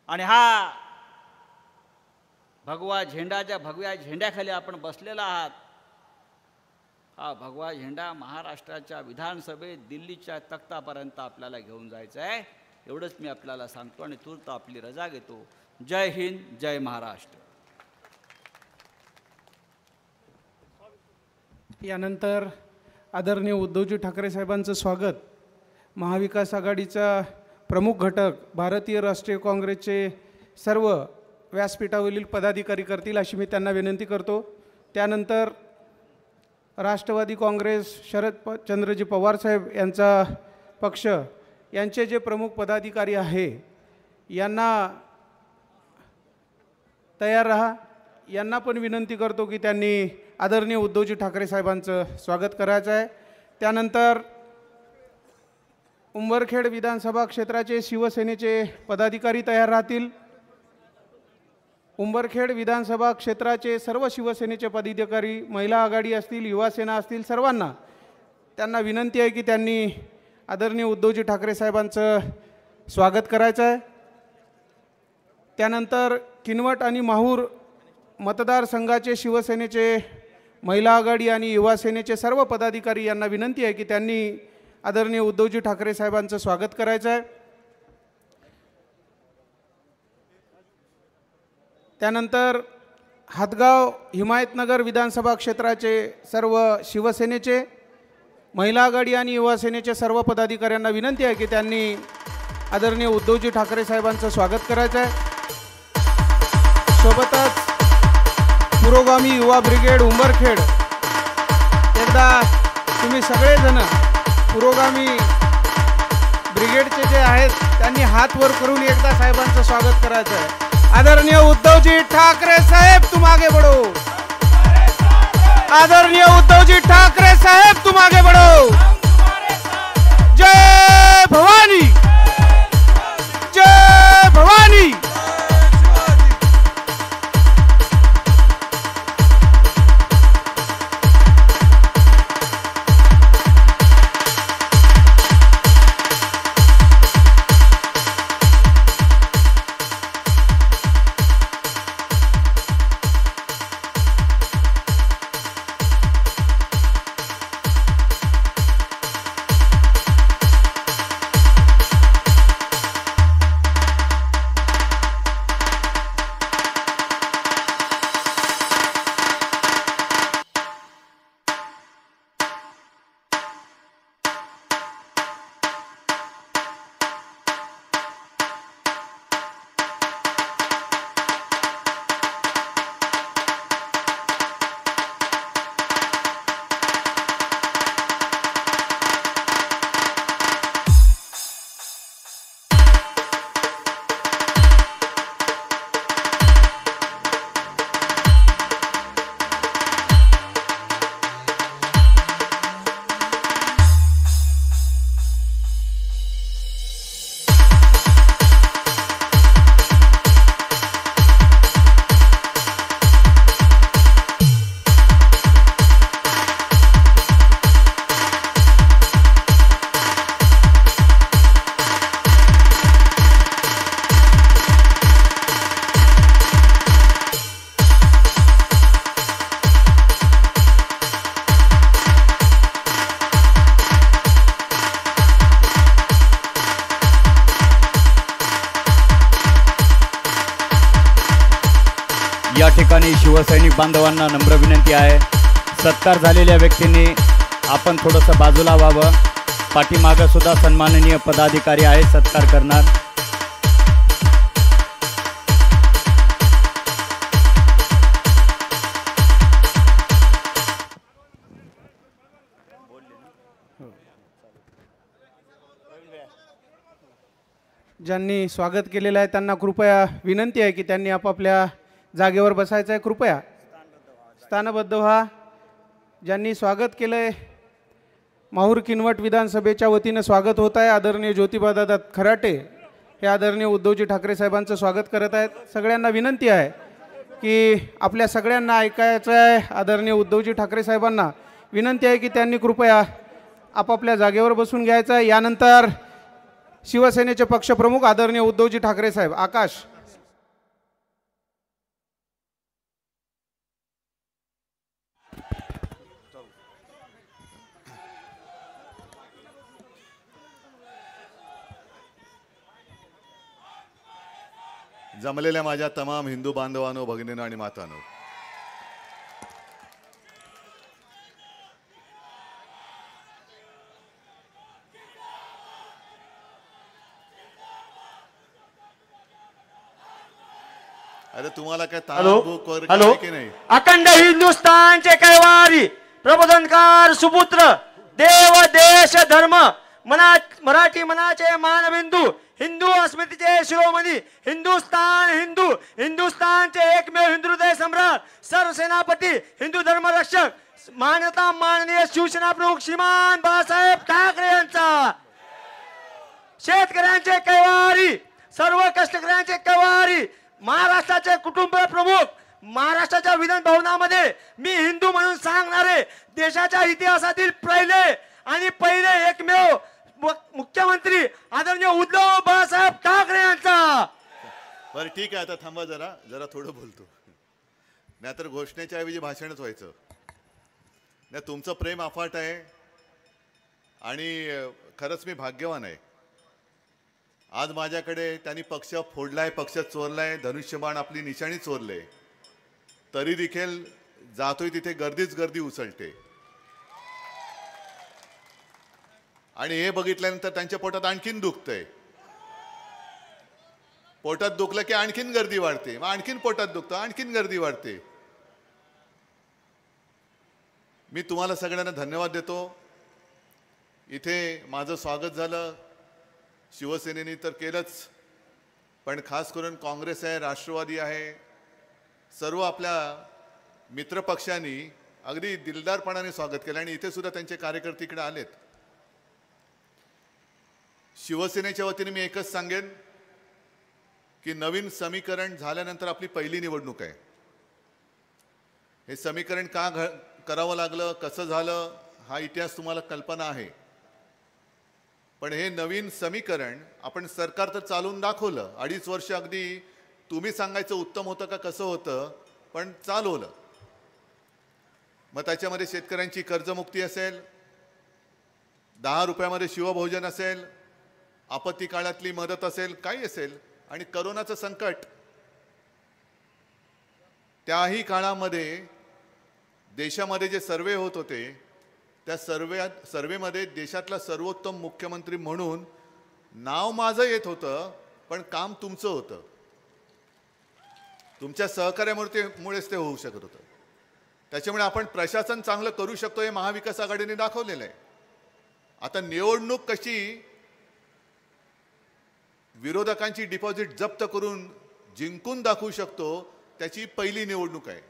आणि हा भगवा झेंडाच्या भगव्या झेंड्याखाली आपण बसलेला आहात. हा भगवा झेंडा महाराष्ट्राच्या विधानसभेत दिल्लीच्या तख्तापर्यंत आपल्याला घेऊन जायचं आहे. एवढंच मी आपल्याला सांगतो आणि तूर्त आपली रजा घेतो. जय हिंद, जय महाराष्ट्र. यानंतर आदरणीय उद्धवजी ठाकरे साहेबांचं स्वागत महाविकास आघाडीचा प्रमुख घटक भारतीय राष्ट्रीय काँग्रेसचे सर्व व्यासपीठावरील पदाधिकारी करतील अशी मी त्यांना विनंती करतो. त्यानंतर राष्ट्रवादी काँग्रेस चंद्रजी पवार साहेब यांचा पक्ष यांचे जे प्रमुख पदाधिकारी आहे यांना तयार रहा. यांना पण विनंती करतो की त्यांनी आदरणीय उद्धवजी ठाकरे साहेबांचं स्वागत करायचं आहे. त्यानंतर उंबरखेड विधानसभा क्षेत्राचे शिवसेनेचे पदाधिकारी तयार राहतील. उंबरखेड विधानसभा क्षेत्राचे सर्व शिवसेनेचे पदाधिकारी, महिला आघाडी असतील, युवा सेना असतील, सर्वांना त्यांना विनंती आहे की त्यांनी आदरणीय उद्धवजी ठाकरे साहेबांचं स्वागत करायचं आहे. त्यानंतर किनवट आणि माहूर मतदारसंघाचे शिवसेनेचे, महिला आघाडी आणि युवा सेनेचे सर्व पदाधिकारी यांना विनंती आहे की त्यांनी आदरणीय उद्धवजी ठाकरे साहेबांचं स्वागत करायचं आहे. त्यानंतर हातगाव हिमायतनगर विधानसभा क्षेत्राचे सर्व शिवसेनेचे, महिला आघाडी आणि युवा सेनेचे सर्व पदाधिकाऱ्यांना विनंती आहे की त्यांनी आदरणीय उद्धवजी ठाकरे साहेबांचं स्वागत करायचं आहे. सोबतच पुरोगामी युवा ब्रिगेड उंबरखेड, एकदा तुम्ही सगळेजण पुरोगामी ब्रिगेडचे जे आहेत त्यांनी हात वर करून एकदा साहेबांचं स्वागत करायचं आहे. आदरणीय उद्धवजी ठाकरे साहेब तुम आगे बढ़ो. आदरणीय उद्धवजी ठाकरे साहेब तुम आगे बढ़ो. जय भवानी, जय भवानी. या ठिकाणी शिवसैनिक बांधवांना नम्र विनंती आहे, सत्कार झालेल्या व्यक्तींनी आपण थोडंसं बाजूला व्हावं. पाठीमागं सुद्धा सन्माननीय पदाधिकारी आहेत सत्कार करणार. ज्यांनी स्वागत केलेलं आहे त्यांना कृपया विनंती आहे की त्यांनी आपापल्या जागेवर बसायचं आहे. कृपया स्थानबद्ध व्हा. ज्यांनी स्वागत केलं आहे, माहूर किनवट विधानसभेच्या वतीनं स्वागत होत आहे. आदरणीय ज्योतिबादादा खराटे हे आदरणीय उद्धवजी ठाकरे साहेबांचं स्वागत करत आहेत. सगळ्यांना विनंती आहे की आपल्या सगळ्यांना ऐकायचं आहे. आदरणीय उद्धवजी ठाकरे साहेबांना विनंती आहे की त्यांनी कृपया आपापल्या जागेवर बसून घ्यायचं आहे. यानंतर शिवसेनेचे पक्षप्रमुख आदरणीय उद्धवजी ठाकरे साहेब. आकाश. जमलेल्या माझ्या तमाम हिंदू बांधवांनो, भगिनींनो आणि मातांनो, अरे तुम्हाला काय ताबूक वगैरे की नाही? अखंड हिंदुस्थानचे कैवारी प्रबोधनकार सुपुत्र देव देश धर्म मराठी मनाचे मानबिंदू हिंदू अस्मितेचे शिरोमणी हिंदुस्थानचे एकमेव हिंदू हृदय सम्राट सरसेनापती हिंदू धर्मरक्षक मान्यता माननीय शिवसेना प्रमुख श्रीमान बाळासाहेब ठाकरे यांचा, शेतकऱ्यांचे कैवारी, सर्व कष्टकऱ्यांचे कैवारी, महाराष्ट्राचे कुटुंब प्रमुख, महाराष्ट्राच्या विधान भवनामध्ये मी हिंदू म्हणून सांगणारे देशाच्या इतिहासातील पहिले एकमेव मुख्यमंत्री आदरणीय उद्धव बाळासाहेब ठाकरे यांचा. बरं ठीक आहे, आता थांबा जरा थोडं बोलतो, नाहीतर घोषणेच्या ऐवजी भाषणच व्हायचं. नाही, तुमचं प्रेम अफाट आहे आणि खरंच मी भाग्यवान आहे. आज माझ्याकडे त्यांनी पक्ष फोडलाय, पक्ष चोरलाय, धनुष्यबाण आपली निशाणी चोरले, तरी देखील जातोय तिथे गर्दीच गर्दी उसळते. आणि हे बघितल्यानंतर त्यांच्या पोटात आणखीन दुखतंय. पोटात दुखलं की आणखीन गर्दी वाढते, मग आणखीन पोटात दुखतं, आणखीन गर्दी वाढते. मी तुम्हाला सगळ्यांना धन्यवाद देतो. इथे माझं स्वागत झालं, शिवसेनेने तर केलंच, पण खास करून काँग्रेस आहे, राष्ट्रवादी आहे, सर्व आपल्या मित्रपक्षांनी अगदी दिलदारपणाने स्वागत केलं. आणि इथे सुद्धा त्यांचे कार्यकर्ते इकडे आलेत. शिवसेनेच्या वतीने मी एकच सांगेन की नवीन समीकरण झाल्यानंतर आपली पहिली निवडणूक आहे. हे समीकरण का करावं लागलं, कसं झालं, हा इतिहास तुम्हाला कल्पना आहे. पण हे नवीन समीकरण आपण सरकार तर चालवून दाखवलं. 2.5 वर्ष अगदी तुम्ही सांगायचं उत्तम होतं का कसं होतं, पण चालवलं. मग त्याच्यामध्ये शेतकऱ्यांची कर्जमुक्ती असेल, 10 रुपयामध्ये शिवभोजन असेल, आपत्ती काळातली मदत असेल, काही असेल, आणि करोनाचं संकट. त्याही काळामध्ये देशामध्ये जे सर्वे होत होते त्या सर्वेमध्ये देशातला सर्वोत्तम मुख्यमंत्री म्हणून नाव माझं येत होतं, पण काम तुमचं होतं. तुमच्या सहकार्यामुळेच ते होऊ शकत होतं. त्याच्यामुळे आपण प्रशासन चांगलं करू शकतो हे महाविकास आघाडीने दाखवलेलं आहे. आता निवडणूक कशी विरोधकांची डिपॉझिट जप्त करून जिंकून दाखवू शकतो त्याची पहिली निवडणूक आहे.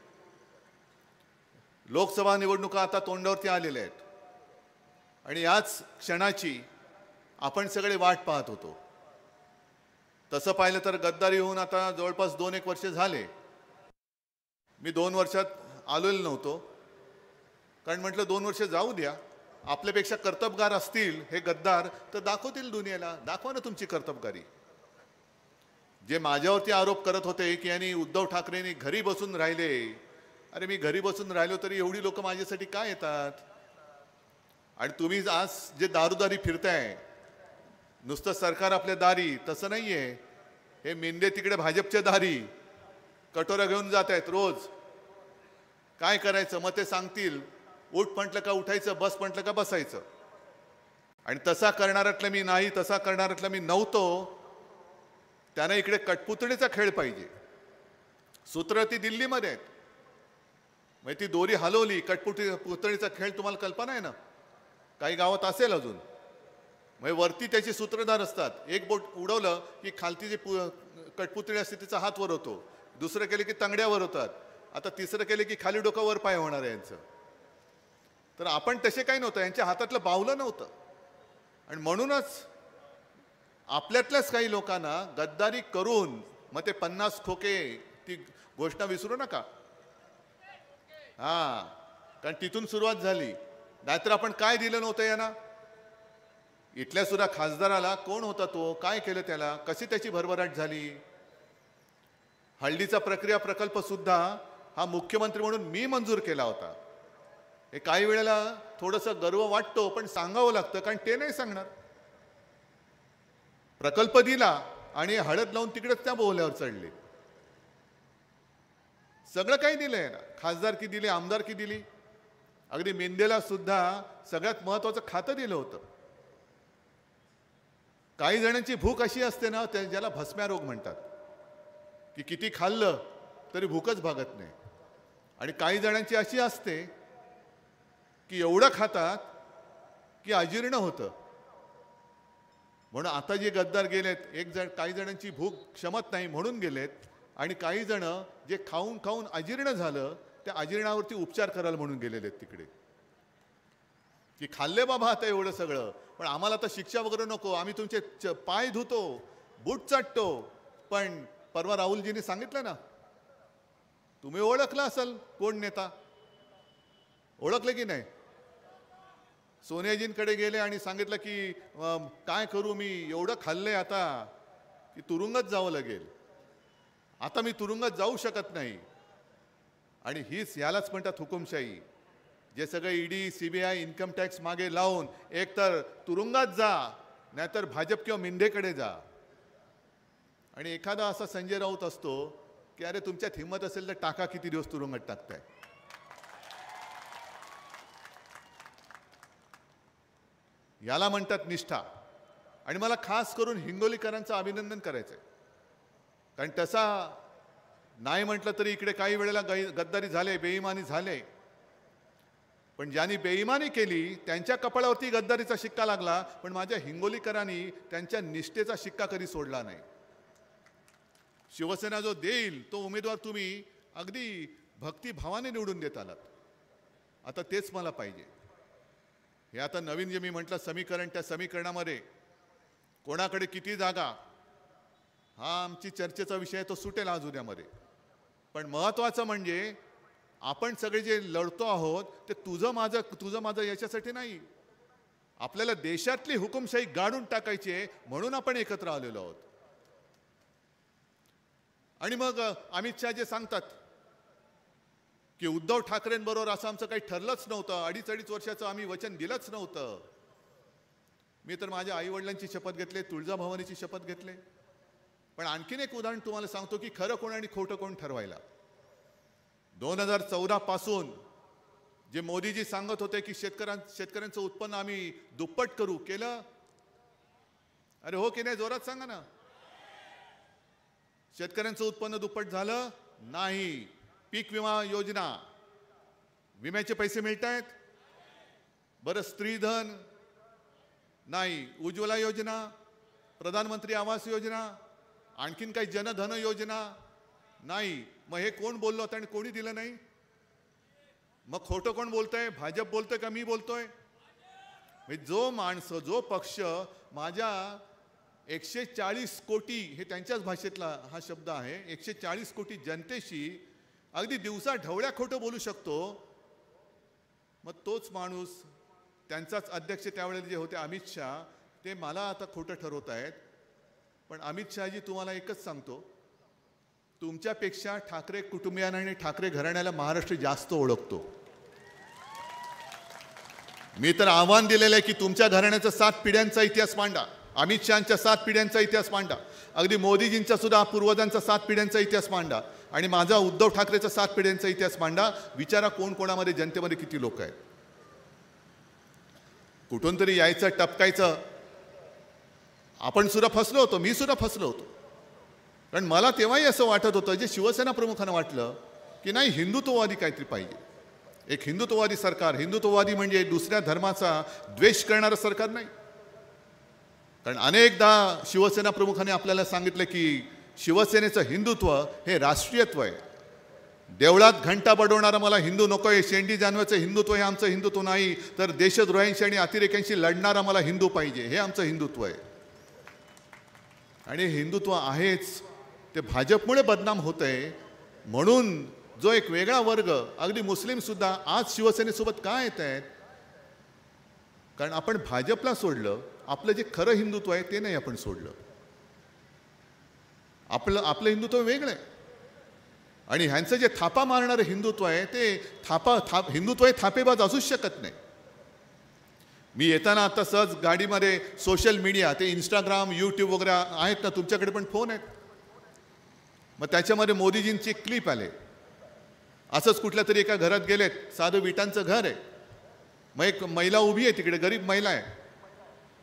लोकसभा निवडणुका आता तोंडावरती आलेल्या आहेत आणि याच क्षणाची आपण सगळे वाट पाहत होतो. तसं पाहिलं तर गद्दारी होऊन आता जवळपास 2-1 वर्ष झाले. मी 2 वर्षात आलेलो नव्हतो, कारण म्हटलं 2 वर्ष जाऊ द्या, आपल्यापेक्षा कर्तबगार असतील हे गद्दार तर दाखवतील दुनियेला. दाखवा ना तुमची कर्तबगारी. जे माझ्यावरती आरोप करत होते की यांनी उद्धव ठाकरेंनी घरी बसून राहिले, अरे मी घरी बसून राहिलो तरी एवढी लोक माझ्यासाठी काय येतात? आणि तुम्ही आज जे दारूदारी फिरताय, नुसतं सरकार आपल्या दारी, तसं नाहीये. हे मेंढे तिकडे भाजपच्या दारी. कटोरा घेऊन जात आहेत रोज. काय करायचं मग ते सांगतील. उठ म्हटलं का उठायचं, बस म्हटलं का बसायचं. आणि तसा करणाऱ्यातलं मी नाही, तसा करणाऱ्यातलं मी नव्हतो. त्यानं इकडे कठपुतळीचा खेळ पाहिजे. सूत्र ती दिल्लीमध्ये आहेत. म्हणजे ती दोरी हलवली, पुतळीचा खेळ तुम्हाला कल्पना आहे ना, काही गावात असेल अजून. म्हणजे वरती त्याचे सूत्रधार असतात. एक बोट उडवलं की खालती जी कठपुतळी असते तिचा हात वर होतो, दुसरं केले की तंगड्यावर होतात, आता तिसरं केले की खाली डोकं वर पाय होणार आहे यांचं. तर आपण तसे काही नव्हतं, यांच्या हातातलं बावलं नव्हतं. आणि म्हणूनच आपल्यातल्याच काही लोकांना गद्दारी करून मग ते 50 खोके ती घोषणा विसरू नका. कारण तिथून सुरुवात झाली. नाहीतर आपण काय दिलं नव्हतं यांना. इथल्या सुद्धा खासदाराला कोण होता तो, काय केलं त्याला, कशी त्याची भरभराट झाली. हळदीचा प्रक्रिया प्रकल्प सुद्धा हा मुख्यमंत्री म्हणून मी मंजूर केला होता. हे काही वेळेला थोडंसं गर्व वाटतो, पण सांगावं लागतं, कारण ते नाही सांगणार. प्रकल्प दिला आणि हळद लावून तिकडेच त्या बोहल्यावर चढले. सगळं काही दिलंय ना. खासदारकी दिली, आमदारकी दिली, अगदी मेंदेला सुद्धा सगळ्यात महत्वाचं खातं दिलं होतं. काही जणांची भूक अशी असते ना, ज्याला भस्म्या रोग म्हणतात, की किती खाल्लं तरी भूकच भागत नाही. आणि काही जणांची अशी असते की एवढं खातात की अजीर्ण होतं. म्हणून आता जे गद्दार गेलेत, काही जणांची भूक क्षमत नाही म्हणून गेलेत, आणि काही जण जे खाऊन खाऊन अजीर्ण झालं त्या अजीर्णावरती उपचार करायला म्हणून गेलेले आहेत तिकडे. की खाल्ले बाबा आता एवढं सगळं, पण आम्हाला तर शिक्षा वगैरे नको, आम्ही तुमचे पाय धुतो, बूट चाटतो. पण परवा राहुलजींनी सांगितलं ना, तुम्ही ओळखला असाल कोण नेता, ओळखले की नाही. सोनियाजींकडे गेले आणि सांगितलं की काय करू, मी एवढं खाल्लंय आता की तुरुंगात जावं लागेल, आता मी तुरुंगात जाऊ शकत नाही. आणि हीच यालाच म्हणतात हुकुमशाही. जे सगळे ईडी, सीबीआय, इन्कम टॅक्स मागे लावून एकतर तुरुंगात जा, नाहीतर भाजप किंवा मिंधेकडे जा. आणि एखादा असा संजय राऊत असतो की अरे तुमच्यात हिंमत असेल तर टाका, किती दिवस तुरुंगात टाकताय. याला म्हणतात निष्ठा. आणि मला खास करून हिंगोलीकरांचं अभिनंदन करायचंय, कारण तसा नाही म्हटलं तरी इकडे काही वेळेला गद्दारी झाले, बेईमानी झाले. पण ज्यांनी बेईमानी केली त्यांच्या कपाळावरती गद्दारीचा शिक्का लागला, पण माझ्या हिंगोलीकरांनी त्यांच्या निष्ठेचा शिक्का कधी सोडला नाही. शिवसेना जो देईल तो उमेदवार तुम्ही अगदी भक्तिभावाने निवडून देत आलात. आता तेच मला पाहिजे. हे आता नवीन जे मी म्हटलं समीकरण, त्या समीकरणामध्ये कोणाकडे किती जागा, हा आमची चर्चेचा विषय आहे, तो सुटेल आज उद्यामध्ये. पण महत्त्वाचं म्हणजे आपण सगळे जे लढतो आहोत ते तुझं माझं याच्यासाठी नाही. आपल्याला देशातली हुकुमशाही गाडून टाकायची आहे, म्हणून आपण एकत्र आलेलो आहोत. आणि मग अमित शहा जे सांगतात की उद्धव ठाकरेंबरोबर असं आमचं काही ठरलंच नव्हतं, 2.5 वर्षाचं आम्ही वचन दिलंच नव्हतं. मी तर माझ्या आईवडिलांची शपथ घेतली, तुळजाभवानीची शपथ घेतली. पण आणखीन एक उदाहरण तुम्हाला सांगतो की खरं कोण आणि खोटं कोण ठरवायला. 2014 पासून जे मोदीजी सांगत होते की शेतकऱ्यांचं उत्पन्न आम्ही दुप्पट करू, केलं? अरे हो की नाही, जोरात सांगा ना. शेतकऱ्यांचं उत्पन्न दुप्पट झालं नाही. पीक विमा योजना, विम्याचे पैसे मिळत आहेत. बरं, स्त्रीधन नाही. उज्ज्वला योजना, प्रधानमंत्री आवास योजना, आणखीन काही जनधन योजना नाही. मग हे कोण बोललो होतं आणि कोणी दिलं नाही? मग खोटं कोण बोलतंय? भाजप बोलतोय का मी बोलतोय? जो माणसं, जो पक्ष माझ्या 140 कोटी, हे त्यांच्याच भाषेतला हा शब्द आहे, 140 कोटी जनतेशी अगदी दिवसा ढवळ्या खोटं बोलू शकतो, मग तोच माणूस, त्यांचाच अध्यक्ष त्यावेळेला जे होते अमित शहा, ते मला आता खोटं ठरवत आहेत. पण अमित शहाजी, तुम्हाला एकच सांगतो, तुमच्यापेक्षा ठाकरे कुटुंबियांना आणि ठाकरे घराण्याला महाराष्ट्र जास्त ओळखतो. मी तर आव्हान दिलेलं आहे की तुमच्या घराण्याचा 7 पिढ्यांचा इतिहास मांडा, अमित शहांच्या 7 पिढ्यांचा इतिहास मांडा, अगदी मोदीजींचा सुद्धा पूर्वजांचा 7 पिढ्यांचा इतिहास मांडा. आणि माझा उद्धव ठाकरेचा 7 पिढ्यांचा इतिहास मांडा. विचारा कोण कोणामध्ये जनतेमध्ये किती लोक आहेत. कुठून तरी यायचं टपकायचं. आपण सुद्धा फसलो होतो, मी सुद्धा फसलो होतो. कारण मला तेव्हाही असं वाटत होतं, जे शिवसेना प्रमुखांना वाटलं की नाही हिंदुत्ववादी काहीतरी पाहिजे, एक हिंदुत्ववादी सरकार. हिंदुत्ववादी म्हणजे दुसऱ्या धर्माचा द्वेष करणारं सरकार नाही. कारण अनेकदा शिवसेना प्रमुखांनी आपल्याला सांगितलं की शिवसेनेचं हिंदुत्व हे राष्ट्रीयत्व आहे. देवळात घंटा बडवणारा मला हिंदू नको आहे, शेंडी जानवाचं हिंदुत्व हे आमचं हिंदुत्व नाही, तर देशद्रोह्यांशी आणि अतिरेक्यांशी लढणारा मला हिंदू पाहिजे, हे आमचं हिंदुत्व आहे. आणि हिंदुत्व आहेच, ते भाजपमुळे बदनाम होत आहे. म्हणून जो एक वेगळा वर्ग, अगदी मुस्लिम सुद्धा आज शिवसेनेसोबत का येत आहेत? कारण आपण भाजपला सोडलं, आपलं जे खरं हिंदुत्व आहे ते नाही आपण सोडलं. आपलं हिंदुत्व वेगळं आहे. आणि ह्यांचं जे थापा मारणारं हिंदुत्व आहे ते हिंदुत्व हे थापेबाज असूच शकत नाही. मी येताना आता सहज गाडीमध्ये सोशल मीडिया, ते इंस्टाग्राम, यूट्यूब वगैरे आहेत ना, तुमच्याकडे पण फोन आहेत. मग त्याच्यामध्ये मोदीजींची क्लिप आले. असंच कुठल्या तरी एका घरात गेलेत, साधं विटांचं घर आहे. मग एक महिला उभी आहे तिकडे, गरीब महिला आहे.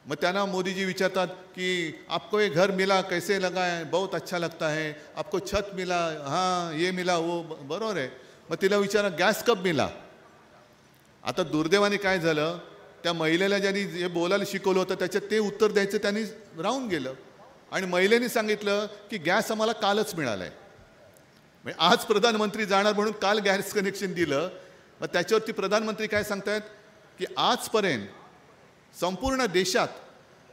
मग त्यांना मोदीजी विचारतात की आपको ये घर मिला, कैसे लगा है? बहुत अच्छा लगता है. आपको छत मिला? हाँ ये मिला, वो बरोबर आहे. मग तिला विचारा गॅस कब मिला? आता दुर्दैवाने काय झालं, त्या महिलेला ज्यांनी जे बोलायला शिकवलं होतं त्याच्यात ते उत्तर द्यायचं त्यांनी राहून गेलं. आणि महिलेने सांगितलं की गॅस आम्हाला कालच मिळाला आहे. म्हणजे आज प्रधानमंत्री जाणार म्हणून काल गॅस कनेक्शन दिलं. मग त्याच्यावरती प्रधानमंत्री काय सांगतायत की आजपर्यंत संपूर्ण देशात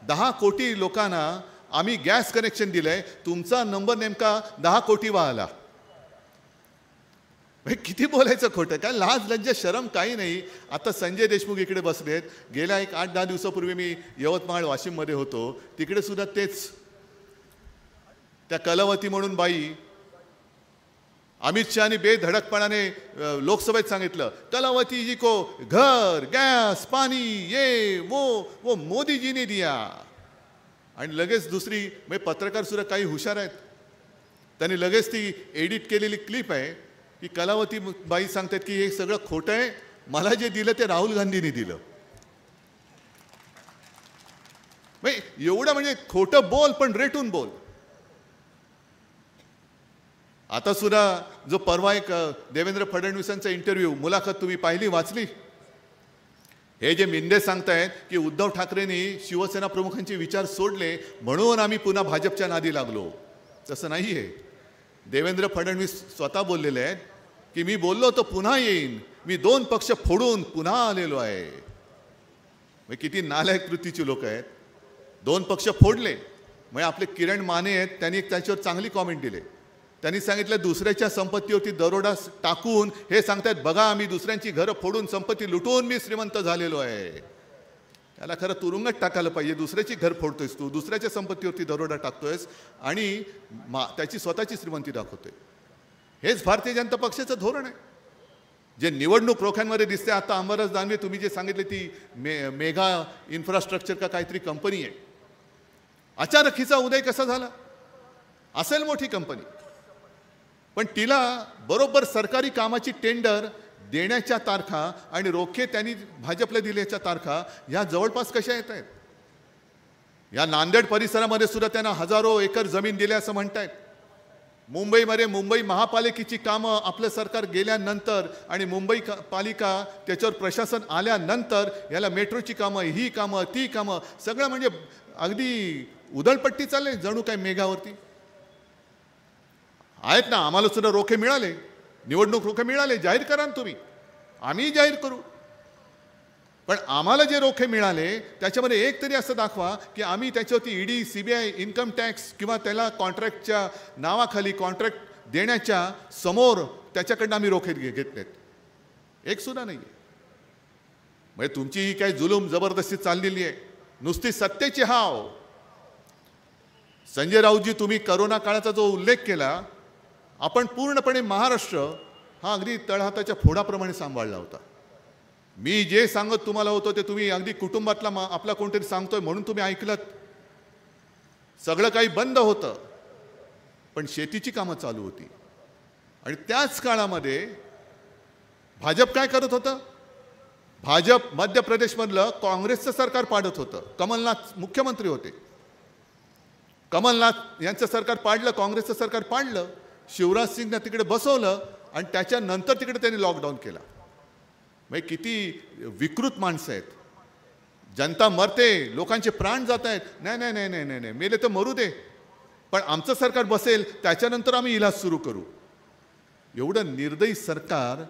10 कोटी लोकांना आम्ही गॅस कनेक्शन दिलंय, तुमचा नंबर नेमका 10 कोटीवा आला. किती बोलायचं खोटं, काय लाज लज्जा शरम काही नाही. आता संजय देशमुख इकडे बसलेत. गेल्या एक 8-10 दिवसापूर्वी मी यवतमाळ वाशिममध्ये होतो, तिकडे सुद्धा तेच. त्या कलावती म्हणून बाई, अमित शहानी बेधडकपणाने लोकसभेत सांगितलं कलावती जी को घर, गॅस, पाणी ये वो मोदी जी ने दिया. आणि लगेच दुसरी म्हणजे पत्रकार सुद्धा काही हुशार आहेत, त्यांनी लगेच ती एडिट केलेली क्लिप आहे की कलावती बाई सांगतात की हे सगळं खोटं आहे, मला जे दिलं ते राहुल गांधींनी दिलं. एवढं म्हणजे खोटं बोल पण रेटून बोल. आता सुद्धा जो परवा एक देवेंद्र फडणवीसांचा इंटरव्ह्यू, मुलाखत तुम्ही पाहिली, वाचली? हे जे मिंदे सांगतायत की उद्धव ठाकरेंनी शिवसेना प्रमुखांचे विचार सोडले म्हणून आम्ही पुन्हा भाजपच्या नादी लागलो, तसं नाही आहे. देवेंद्र फडणवीस स्वतः बोललेले आहेत की मी बोललो होतो पुन्हा येईन, मी 2 पक्ष फोडून पुन्हा आलेलो आहे. किती नालायक कृतीची लोक आहेत. 2 पक्ष फोडले. मग आपले किरण माने आहेत, त्यांनी त्याच्यावर चांगली कॉमेंट दिली. त्यांनी सांगितलं दुसऱ्याच्या संपत्तीवरती दरोडा टाकून हे सांगतायत बघा आम्ही दुसऱ्यांची घरं फोडून संपत्ती लुटून मी श्रीमंत झालेलो आहे. त्याला खरं तुरुंगात टाकायला पाहिजे. दुसऱ्याची घर फोडतोयस तू, दुसऱ्याच्या संपत्तीवरती दरोडा टाकतोयस आणि त्याची स्वतःची श्रीमंती दाखवतोय. हेच भारतीय जनता पक्षाचं धोरण आहे जे निवडणूक रोख्यांमध्ये दिसते. आता अंबादास दानवे तुम्ही जे सांगितले ती मेगा इन्फ्रास्ट्रक्चर का काहीतरी कंपनी आहे. अचानक हिचा उदय कसा झाला? असेल मोठी कंपनी, पण तिला बरोबर सरकारी कामाची टेंडर देण्याच्या तारखा आणि रोखे त्यांनी भाजपला दिल्याच्या तारखा ह्या जवळपास कशा येत आहेत? या नांदेड परिसरामध्ये सुद्धा त्यांना हजारो एकर जमीन दिल्या असं म्हणतायत. मुंबईमध्ये मुंबई महापालिकेची कामं आपलं सरकार गेल्यानंतर आणि मुंबई पालिका त्याच्यावर प्रशासन आल्यानंतर याला मेट्रोची कामं, ही कामं, ती कामं, सगळं म्हणजे अगदी उधळपट्टी चालले जणू काय मेघावरती. आहेत ना, आम्हाला सुद्धा रोखे मिळाले, निवडणूक रोखे मिळाले, जाहीर करा ना तुम्ही, आम्ही जाहीर करू. पण आम्हाला जे रोखे मिळाले त्याच्यामध्ये एक तरी असं दाखवा की आम्ही त्याच्यावरती ईडी, सीबीआय, इन्कम टॅक्स किंवा त्याला कॉन्ट्रॅक्टच्या नावाखाली कॉन्ट्रॅक्ट देण्याच्या समोर त्याच्याकडनं आम्ही रोखे घेतलेत. एक सुद्धा नाही आहे. म्हणजे तुमची ही काही जुलूम जबरदस्ती चाललेली आहे, नुसती सत्तेची हाव. संजय राऊतजी, तुम्ही करोना काळाचा जो उल्लेख केला, आपण पूर्णपणे महाराष्ट्र हा अगदी तळहाताच्या फोडाप्रमाणे सांभाळला होता. मी जे सांगत तुम्हाला होतो ते तुम्ही अगदी कुटुंबातला आपला कोणतरी सांगतोय म्हणून तुम्ही ऐकलत. सगळं काही बंद होतं पण शेतीची कामं चालू होती. आणि त्याच काळामध्ये भाजप काय करत होतं? भाजप मध्य प्रदेशमधलं काँग्रेसचं सरकार पाडत होतं. कमलनाथ मुख्यमंत्री होते. कमलनाथ यांचं सरकार पाडलं, काँग्रेसचं सरकार पाडलं, शिवराज सिंगनं तिकडे बसवलं आणि त्याच्यानंतर तिकडे त्यांनी लॉकडाऊन केला. म्हणजे किती विकृत माणसं आहेत. जनता मरते, लोकांचे प्राण जात आहेत. नाही नाही नाही नाही नाही नाही, मेले तर मरू दे, पण आमचं सरकार बसेल त्याच्यानंतर आम्ही इलाज सुरू करू. एवढं निर्दयी सरकार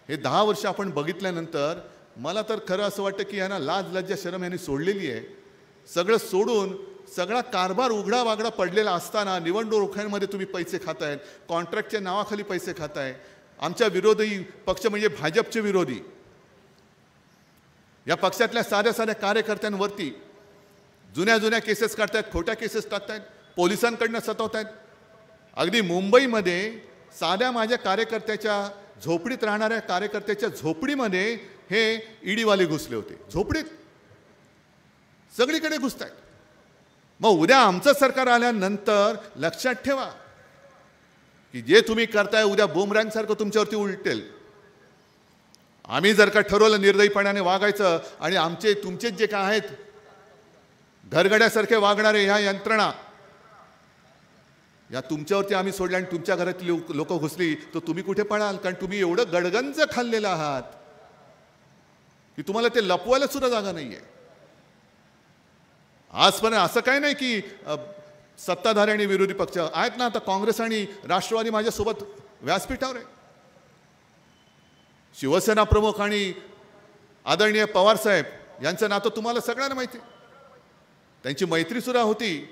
हे 10 वर्ष आपण बघितल्यानंतर मला तर खरं असं वाटतं की यांना लाज लज्जा शरम यांनी सोडलेली आहे. सगळं सोडून सगळा कारभार उघडा वागडा पडलेला असताना निवडणुकांमध्ये तुम्ही पैसे खाताय, कॉन्ट्रॅक्टच्या नावाखाली पैसे खाताय. आमच्या विरोधी पक्ष म्हणजे भाजपचे विरोधी या पक्षातल्या साध्या साध्या कार्यकर्त्यांवरती जुन्या केसेस काढतायत, खोट्या केसेस टाकतायत, पोलिसांकडनं सतवतायत. अगदी मुंबईमध्ये साध्या माझ्या कार्यकर्त्याच्या झोपडीत राहणाऱ्या कार्यकर्त्याच्या झोपडीमध्ये हे ईडीवाले घुसले होते. झोपडीत सगळीकडे घुसतायत. मग उद्या आमचं सरकार आल्यानंतर लक्षात ठेवा की जे तुम्ही करताय उद्या बुमरँगसारखं तुमच्यावरती उलटेल. आम्ही जर का ठरवलं निर्दयीपणाने वागायचं आणि आमचे तुमचेच जे काय आहेत घरगड्यासारखे वागणारे ह्या यंत्रणा या तुमच्यावरती आम्ही सोडल्या आणि तुमच्या घरातली लोक घुसली तर तुम्ही कुठे पळाल? कारण तुम्ही एवढं गडगंज खाल्लेलं आहात की तुम्हाला ते लपवायला सुद्धा जागा नाहीये. आजपर्यंत असं काही नाही की सत्ताधारी आणि विरोधी पक्ष आहेत ना. आता काँग्रेस आणि राष्ट्रवादी माझ्यासोबत व्यासपीठावर आहे. शिवसेना प्रमुख आणि आदरणीय पवार साहेब यांचं नातं तुम्हाला सगळ्यांना माहिती आहे. त्यांची मैत्री सुद्धा होती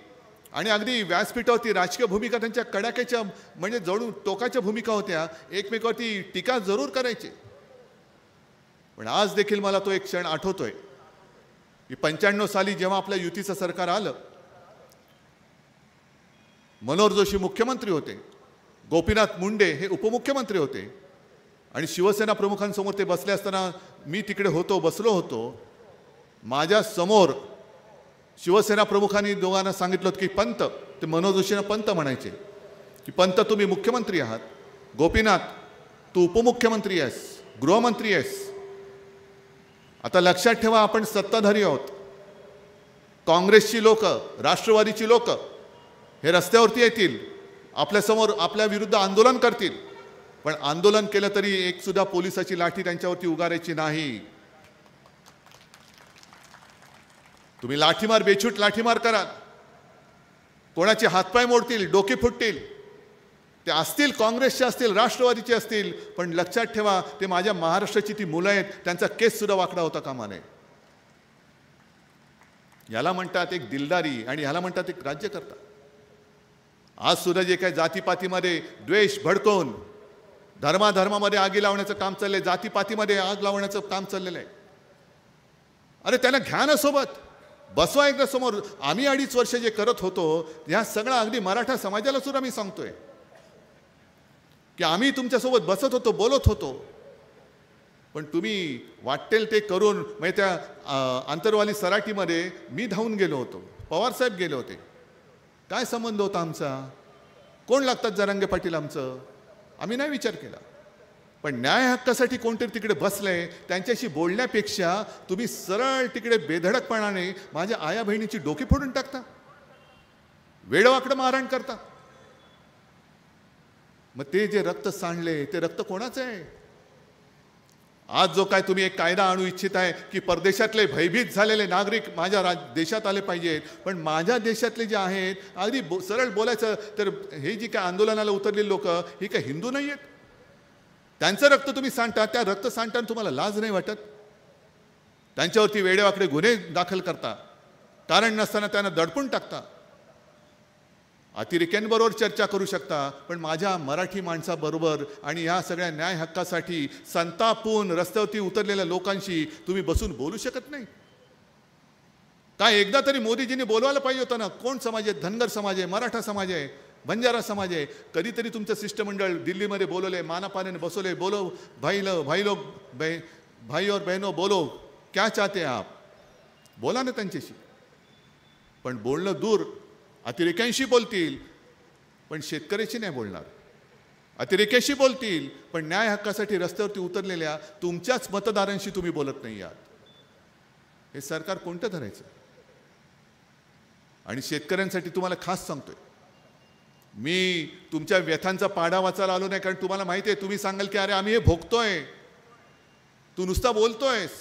आणि अगदी व्यासपीठावरती राजकीय भूमिका त्यांच्या कडाक्याच्या म्हणजे जणू टोकाच्या भूमिका होत्या. एकमेकावरती टीका जरूर करायचे. पण आज देखील मला तो एक क्षण आठवतोय की 95 साली जेव्हा आपल्या युतीचं सरकार आलं, मनोहर जोशी मुख्यमंत्री होते, गोपीनाथ मुंडे हे उपमुख्यमंत्री होते आणि शिवसेना प्रमुखांसमोर ते बसले असताना मी तिकडे होतो, बसलो होतो. माझ्या समोर शिवसेना प्रमुखांनी दोघांना सांगितलं की पंत, ते मनोहर जोशींना पंत म्हणायचे, की पंत तुम्ही मुख्यमंत्री आहात, गोपीनाथ तू उपमुख्यमंत्री आहेस, गृहमंत्री आहेस. आता लक्षात ठेवा आपण सत्ताधारी आहोत. काँग्रेसची लोक, राष्ट्रवादीची लोक हे रस्त्यावरती येतील, आपल्यासमोर आपल्या विरुद्ध आंदोलन करतील, पण आंदोलन केलं तरी एक सुद्धा पोलिसाची लाठी त्यांच्यावरती उगारायची नाही. तुम्ही लाठीमार, बेछूट लाठीमार कराल, कोणाचे हातपाय मोडतील, डोके फुटतील, ते असतील काँग्रेसचे असतील, राष्ट्रवादीचे असतील, पण लक्षात ठेवा ते माझ्या महाराष्ट्राची ती मुलं आहेत, त्यांचा केस सुद्धा वाकडा होता कामा नये. याला म्हणतात एक दिलदारी आणि ह्याला म्हणतात एक राज्यकर्ता. आज सुद्धा जे काही जातीपातीमध्ये द्वेष भडकवून धर्माधर्मामध्ये आगी लावण्याचं काम चाललंय, जातीपातीमध्ये आग लावण्याचं काम चाललेलं आहे. अरे त्यांना घ्या ना सोबत, बसवा एकदा समोर. आम्ही 2.5 वर्ष जे करत होतो ह्या सगळा अगदी मराठा समाजाला सुद्धा मी सांगतोय की आम्ही तुमच्यासोबत बसत होतो, बोलत होतो, पण तुम्ही वाटेल ते करून म्हणजे त्या आंतरवाली सराटीमध्ये मी धावून गेलो होतो, पवारसाहेब गेले होते. काय संबंध होता आमचा? कोण लागतात जरांगे पाटील आमचं? आम्ही नाही विचार केला. पण न्याय हक्कासाठी कोणतरी तिकडे बसलंय, त्यांच्याशी बोलण्यापेक्षा तुम्ही सरळ तिकडे बेधडकपणाने माझ्या आया बहिणीची डोकी फोडून टाकता, वेडवाकडं मारहाण करता. मग ते जे रक्त सांडले ते रक्त कोणाचं आहे? आज जो काय तुम्ही एक कायदा आणू इच्छित आहे की परदेशातले भयभीत झालेले नागरिक माझ्या देशात आले पाहिजेत, पण माझ्या देशातले जे आहेत अगदी सरळ बोलायचं तर हे जी काय आंदोलनाला उतरलेली लोक ही काय हिंदू नाही आहेत? त्यांचं रक्त तुम्ही सांडता, त्या रक्त सांडताना तुम्हाला लाज नाही वाटत? त्यांच्यावरती वेडेवाकडे गुन्हे दाखल करता, कारण नसताना त्यांना दडपून टाकता. अतिरेक्यांबरोबर चर्चा करू शकता, पण माझ्या मराठी माणसाबरोबर आणि या सगळ्या न्याय हक्कासाठी संतापून रस्त्यावरती उतरलेल्या लोकांशी तुम्ही बसून बोलू शकत नाही? काय एकदा तरी मोदीजींनी बोलवायला पाहिजे होतं ना. कोण समाज आहे? धनगर समाज आहे, मराठा समाज आहे, बंजारा समाज आहे. कधीतरी तुमचं शिष्टमंडळ दिल्लीमध्ये बोलवले, मानापाण्याने बसवले, बोलो भाई और बहनों बोलो क्या चाहते आप, बोला ना त्यांच्याशी. पण बोलणं दूर, अतिरेक्यांशी बोलतील पण शेतकऱ्याशी नाही बोलणार. अतिरेक्याशी बोलतील, पण न्याय हक्कासाठी रस्त्यावरती उतरलेल्या तुमच्याच मतदारांशी तुम्ही बोलत नाही आहात. हे सरकार कोणतं धरायचं? आणि शेतकऱ्यांसाठी तुम्हाला खास सांगतोय, मी तुमच्या व्यथांचा पाढा वाचायला आलो नाही, कारण तुम्हाला माहिती आहे, तुम्ही सांगाल की अरे आम्ही हे भोगतोय, तू नुसता बोलतोयस.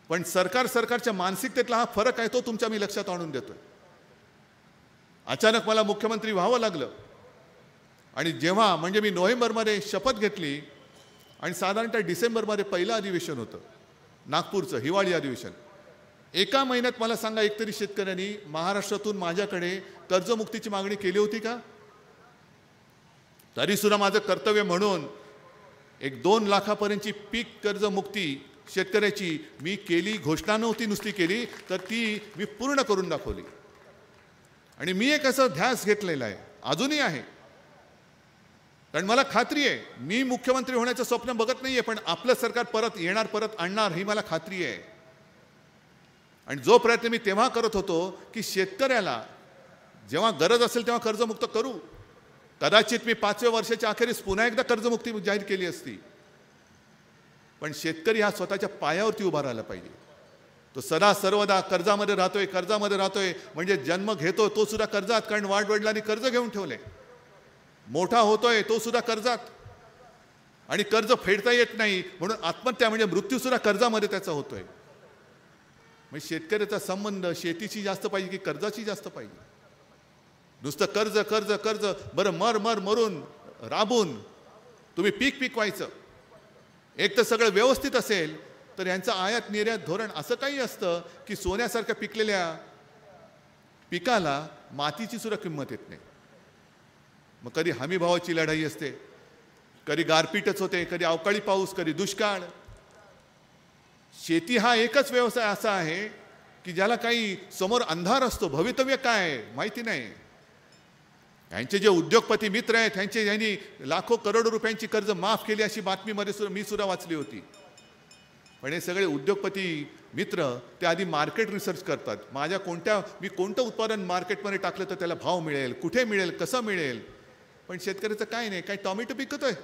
पण सरकारच्या मानसिकतेतला हा फरक आहे, तो तुमच्या मी लक्षात आणून देतोय. अचानक मला मुख्यमंत्री व्हावं लागलं आणि जेव्हा म्हणजे मी नोव्हेंबरमध्ये शपथ घेतली आणि साधारणतः डिसेंबरमध्ये पहिलं अधिवेशन होतं नागपूरचं, हिवाळी अधिवेशन. एका महिन्यात मला सांगा, एकतरी शेतकऱ्यांनी महाराष्ट्रातून माझ्याकडे कर्जमुक्तीची मागणी केली होती का? तरी सुद्धा माझं कर्तव्य म्हणून 1-2 लाखापर्यंतची पीक कर्जमुक्ती शेतकऱ्याची मी केली. घोषणा नव्हती नुसती केली, तर ती मी पूर्ण करून दाखवली. आणि मी एक असं ध्यास घेतलेला आहे, अजूनही आहे, कारण मला खात्री आहे मी मुख्यमंत्री होण्याचं स्वप्न बघत नाहीये, पण आपलं सरकार परत येणार, परत आणणार ही मला खात्री आहे. आणि जो प्रयत्न मी तेव्हा करत होतो की शेतकऱ्याला जेव्हा गरज असेल तेव्हा कर्जमुक्त करू. कदाचित मी 5व्या वर्षाच्या अखेरीस पुन्हा एकदा कर्जमुक्ती जाहीर केली असती, पण शेतकरी हा स्वतःच्या पायावरती उभा राहायला पाहिजे. तो सदा सर्वदा कर्जामध्ये राहतोय म्हणजे जन्म घेतो तो सुद्धा कर्जात, कारण वाडवडिलांनी कर्ज घेऊन ठेवले. मोठा होतोय तो सुद्धा कर्जात, आणि कर्ज फेडता येत नाही म्हणून आत्महत्या म्हणजे मृत्यू सुद्धा कर्जामध्ये त्याचा होतोय. म्हणजे शेतकऱ्याचा संबंध शेतीशी जास्त पाहिजे की कर्जाची जास्त पाहिजे? नुसतं कर्ज कर्ज कर्ज, बरं मरून राबून तुम्ही पीक पिकवायचं. एक तर सगळं व्यवस्थित असेल तर यांचं आयात निर्यात धोरण असं काही असतं की सोन्यासारख्या पिकलेल्या पिकाला मातीची सुद्धा किंमत येत नाही. मग कधी हमी भावाची लढाई असते, कधी गारपीटच होते, कधी अवकाळी पाऊस, कधी दुष्काळ. शेती हा एकच व्यवसाय असा आहे की ज्याला काही समोर अंधार असतो, भवितव्य काय आहे माहिती नाही. यांचे जे उद्योगपती मित्र आहेत यांनी लाखो करोडो रुपयांची कर्ज माफ केली अशी बातमीमध्ये मी सुद्धा वाचली होती. पण हे सगळे उद्योगपती मित्र ते आधी मार्केट रिसर्च करतात. मी कोणतं उत्पादन मार्केटमध्ये टाकलं तर त्याला भाव मिळेल, कुठे मिळेल, कसं मिळेल. पण शेतकऱ्याचं काय नाही, काय टोमॅटो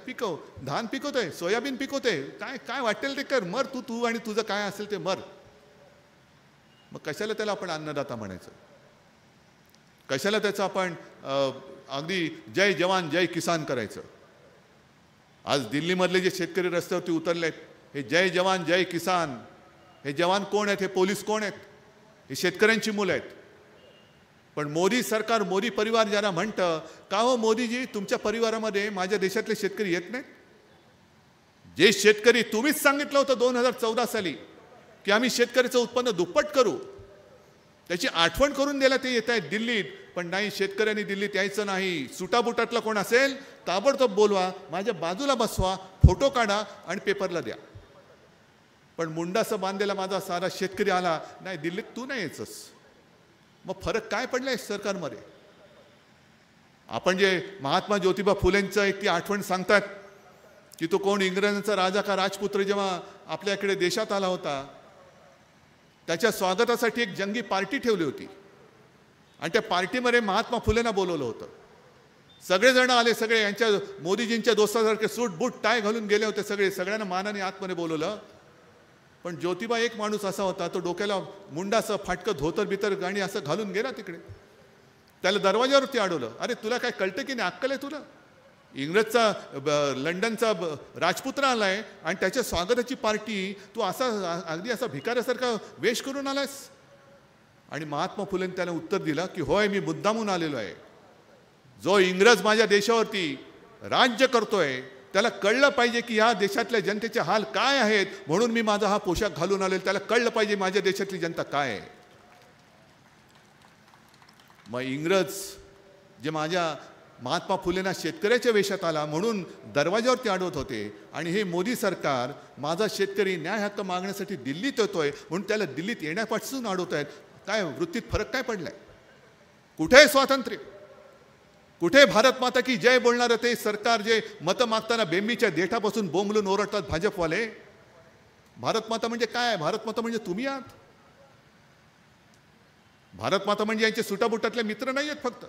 पिकव, धान पिकवतोय, सोयाबीन पिकवतोय, काय वाटेल ते कर, मर तू आणि तुझं काय असेल ते मर. मग कशाला त्याला आपण अन्नदाता म्हणायचं? कशाला त्याचं आपण अगदी जय जवान जय किसान करायचं? आज दिल्लीमधले जे शेतकरी रस्त्यावरती उतरलेत, हे जय जवान जय किसान, हे जवान कोण आहेत? हे पोलीस कोण आहेत? हे शेतकऱ्यांची मुलं आहेत. पण मोदी सरकार, मोदी परिवार ज्यांना म्हणतं, का हो मोदीजी तुमच्या परिवारामध्ये माझ्या देशातले शेतकरी येत नाहीत? जे शेतकरी तुम्हीच सांगितलं होतं 2014 साली की आम्ही शेतकऱ्याचं उत्पन्न दुप्पट करू, त्याची आठवण करून द्यायला ते येत आहेत दिल्लीत. पण नाही, शेतकऱ्यांनी दिल्लीत यायचं नाही. सुटाबुटातला कोण असेल ताबडतोब बोलवा, माझ्या बाजूला बसवा, फोटो काढा आणि पेपरला द्या. पण मुंडासं बांधलेला माझा सारा शेतकरी आला नाही, दिल्लीत तू नाही यायचंस. मग फरक काय पडलाय सरकारमध्ये? आपण जे महात्मा ज्योतिबा फुलेंचं एक ती आठवण सांगतात की तो कोण इंग्रजांचा राजा का राजपुत्र जेव्हा आपल्याकडे देशात आला होता, त्याच्या स्वागतासाठी एक जंगी पार्टी ठेवली होती आणि त्या पार्टीमध्ये महात्मा फुलेंना बोलवलं होतं. सगळेजण आले, सगळे यांच्या मोदीजींच्या दोस्तासारखे सूट बूट टाय घालून गेले होते. सगळ्यांना मानाने आतमध्ये बोलवलं. पण ज्योतिबा एक माणूस असा होता, तो डोक्याला मुंडाचं फाटकं धोतर बितर गाणी असं घालून गेला तिकडे. त्याला दरवाजावरती अडवलं, अरे तुला काय कळतं की नाही, अक्कल आहे तुला? इंग्रजचा लंडनचा राजपुत्र आलाय आणि त्याच्या स्वागताची पार्टी तू अगदी असा भिकाऱ्यासारखा वेश करून आलायस? आणि महात्मा फुलेंनी त्याला उत्तर दिलं की होय, मी मुद्दामून आलेलो आहे. जो इंग्रज माझ्या देशावरती राज्य करतोय त्याला कळलं पाहिजे की या देशातल्या जनतेचे हाल काय आहेत, म्हणून मी माझा हा पोशाख घालून आलेलो. त्याला कळलं पाहिजे माझ्या देशातली जनता काय आहे. मग इंग्रज जे माझ्या महात्मा फुलेंना शेतकऱ्याच्या वेशात आला म्हणून दरवाजावरती अडवत होते, आणि हे मोदी सरकार माझा शेतकरी न्याय हक्क मागण्यासाठी दिल्लीत येतोय म्हणून त्याला दिल्लीत येण्यापासून अडवत आहेत. काय वृत्तीत फरक काय पडलाय? कुठे स्वातंत्र्य? कुठे भारत माता की जय बोलणारं ते सरकार जे मतं मागताना बेंबीच्या देठापासून बोंबलून ओरडतात भाजपवाले? भारत माता म्हणजे काय? भारत माता म्हणजे तुम्ही आहात. भारत माता म्हणजे यांचे सुटाबुटातले मित्र नाही आहेत फक्त.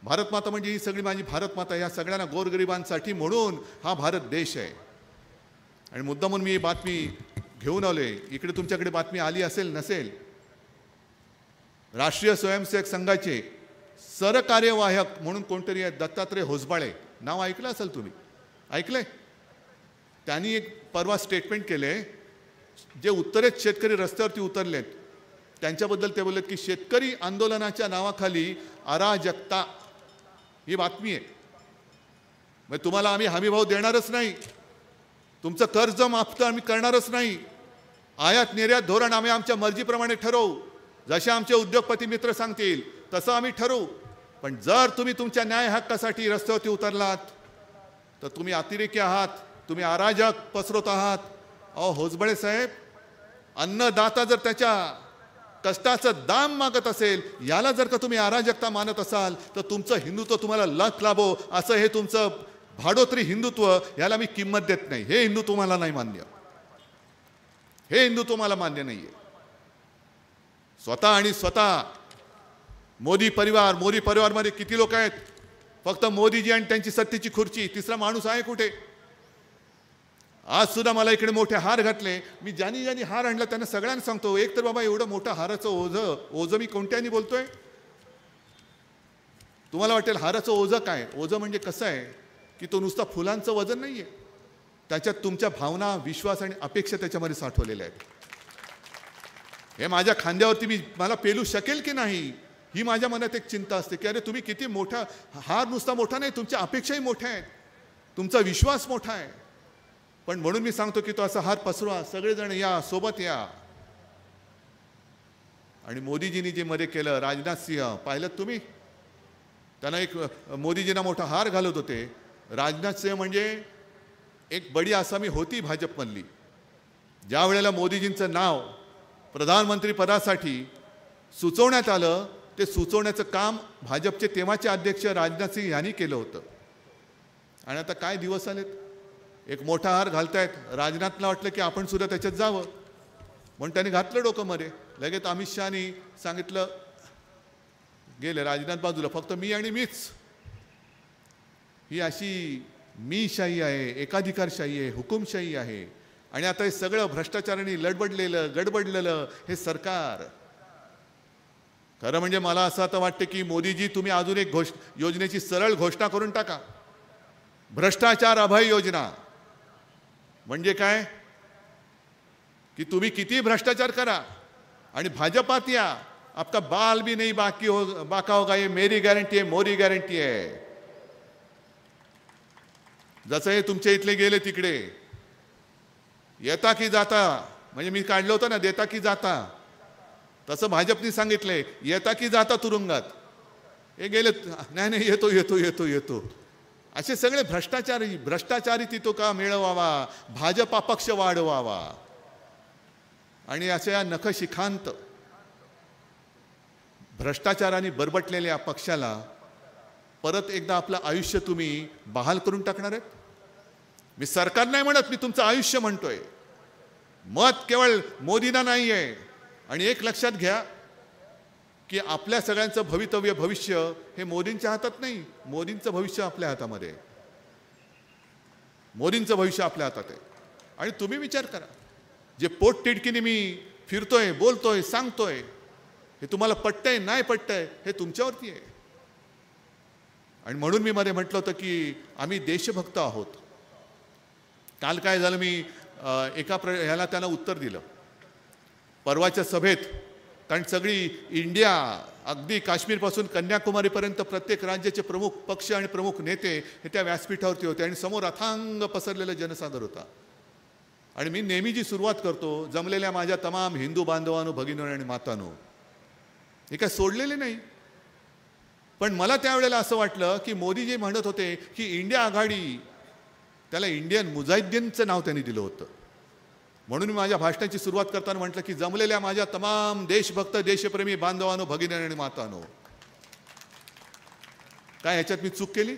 भारतमाता म्हणजे ही सगळी माझी भारतमाता, या सगळ्यांना गोरगरिबांसाठी म्हणून हा भारत देश आहे. आणि मुद्दा म्हणून मी ही बातमी घेऊन आलोय. इकडे तुमच्याकडे बातमी आली असेल नसेल, राष्ट्रीय स्वयंसेवक संघाचे सरकार्यवाहक म्हणून कोणतरी आहे, दत्तात्रय होसबाळे, नाव ऐकलं असेल तुम्ही, ऐकलंय? त्यांनी एक परवा स्टेटमेंट केले, जे उत्तरेत शेतकरी रस्त्यावरती उतरलेत त्यांच्याबद्दल ते बोललेत की शेतकरी आंदोलनाच्या नावाखाली अराजकता, ही बातमी आहे. मग तुम्हाला आम्ही हमीभाव देणारच नाही, तुमचं कर्ज माफ तर आम्ही करणारच नाही, आयात निर्यात धोरण आम्ही आमच्या मर्जीप्रमाणे ठरवू, जसे आमचे उद्योगपती मित्र सांगतील तसं आम्ही ठरवू. पण जर तुम्ही तुमच्या न्याय हक्कासाठी रस्त्यावरती उतरलात तर तुम्ही अतिरेकी आहात, तुम्ही अराजक पसरवत आहात. अहो होसबळे साहेब, अन्नदाता जर त्याच्या कष्टाचं दाम मागत असेल, याला जर का तुम्ही अराजकता मानत असाल तर तुमचं हिंदुत्व तुम्हाला लख लाभो असं हे तुमचं भाडोत्री हिंदुत्व, याला मी किंमत देत नाही. हे हिंदू तुम्हाला नाही मान्य, हे हिंदू तुम्हाला मान्य नाहीये. स्वतः आणि स्वतः मोदी परिवारमध्ये किती लोक आहेत? फक्त मोदीजी आणि त्यांची सत्तेची खुर्ची, तिसरा माणूस आहे कुठे? आज सुद्धा मला इकडे मोठे हार घातले. मी ज्यांनी हार आणला त्यांना सगळ्यांना सांगतो, एक तर बाबा एवढं मोठं हाराचं ओझं मी कोणत्यानी बोलतोय? तुम्हाला वाटेल हाराचं ओझं काय? ओझं म्हणजे कसं आहे की तो नुसता फुलांचं वजन नाहीये, त्याच्यात तुमच्या भावना, विश्वास आणि अपेक्षा त्याच्यामध्ये साठवलेल्या आहेत. हे माझ्या खांद्यावरती मला पेलू शकेल की नाही, ही माझ्या मनात एक चिंता असते की अरे तुम्ही किती मोठा, हार नुसता मोठा नाही, तुमच्या अपेक्षाही मोठ्या आहेत, तुमचा विश्वास मोठा आहे. पण म्हणून मी सांगतो की तो असा हार पसरवा, सगळेजण या, सोबत या. आणि मोदीजींनी जे मध्ये केलं, राजनाथ सिंह पाहिलं तुम्ही, त्यांना एक मोदीजींना मोठा हार घालत होते. राजनाथ सिंह म्हणजे एक बडी आसामी होती भाजपमधली. ज्या वेळेला मोदीजींचं नाव प्रधानमंत्री पदासाठी सुचवण्यात आलं, ते सुचवण्याचं काम भाजपचे तेव्हाचे अध्यक्ष राजनाथ सिंह यांनी केलं होतं. आणि आता काय दिवस आलेत, एक मोठा हार घालतायत. राजनाथला वाटलं की आपण सुद्धा त्याच्यात जावं, म्हणून त्यांनी घातलं डोकं मध्ये. लगेच अमित शहानी सांगितलं, गेले राजनाथ बाजूला, फक्त मी आणि मीच. ही अशी मीशाही आहे, एकाधिकारशाही आहे, हुकुमशाही आहे. आणि आता हे सगळं भ्रष्टाचाराने गडबडलेलं हे सरकार. खरं म्हणजे मला असं आता वाटतं की मोदीजी, तुम्ही अजून एक योजनेची सरळ घोषणा करून टाका, भ्रष्टाचार अभय योजना. म्हणजे काय की तुम्ही किती भ्रष्टाचार करा आणि भाजपात या, आपका बाल भी नहीं बाका होगा, ये मेरी गॅरंटी आहे, मोदी गॅरंटी आहे. जसं हे तुमच्या इथले गेले तिकडे, येता की जाता, म्हणजे मी काढलं होतं ना, देता की जाता, तसं भाजपनी सांगितलंय, येता की जाता तुरुंगात. हे गेले, नाही येतो येतो येतो येतो. असे सगळे भ्रष्टाचारी तिथं का मिळवावा, भाजपा पक्ष वाढवावा. आणि अशा या नखशिखांत भ्रष्टाचाराने बरबटलेल्या पक्षाला परत एकदा आपलं आयुष्य तुम्ही बहाल करून टाकणार आहेत. मी सरकार नाही म्हणत, मी तुमचं आयुष्य म्हणतोय. मत केवळ मोदींना नाही आहे. आणि एक लक्षात घ्या की आपल्या सगळ्यांचं भविष्य हे मोदींच्या हातात नाही, मोदींचं भविष्य आपल्या हातामध्ये आहे. मोदींचं भविष्य आपल्या हातात आहे. आणि तुम्ही विचार करा, जे पोटतिडकीने मी फिरतोय, बोलतोय, सांगतोय, हे तुम्हाला पटतंय नाही पटतंय हे तुमच्यावरती आहे. आणि म्हणून मी मध्ये म्हटलं होतं की आम्ही देशभक्त आहोत. काल काय झालं, मी ह्याला त्यांना उत्तर दिलं परवाच्या सभेत. कारण सगळी इंडिया, अगदी काश्मीरपासून कन्याकुमारीपर्यंत प्रत्येक राज्याचे प्रमुख पक्ष आणि प्रमुख नेते हे त्या व्यासपीठावरती होते आणि समोर अथांग पसरलेलं जनसागर होता. आणि मी नेहमी जी सुरुवात करतो, जमलेल्या माझ्या तमाम हिंदू बांधवांनो, भगिनींनो आणि मातांनो, हे काय सोडलेले नाही. पण मला त्यावेळेला असं वाटलं की मोदीजी म्हणत होते की इंडिया आघाडी, त्याला इंडियन मुजाहिद्दीनचं नाव त्यांनी दिलं होतं. म्हणून मी माझ्या भाषणाची सुरुवात करताना म्हटलं की जमलेल्या माझ्या तमाम देशभक्त, देशप्रेमी बांधवांनो, भगिनी आणि मातांनो, काय ह्याच्यात मी चूक केली?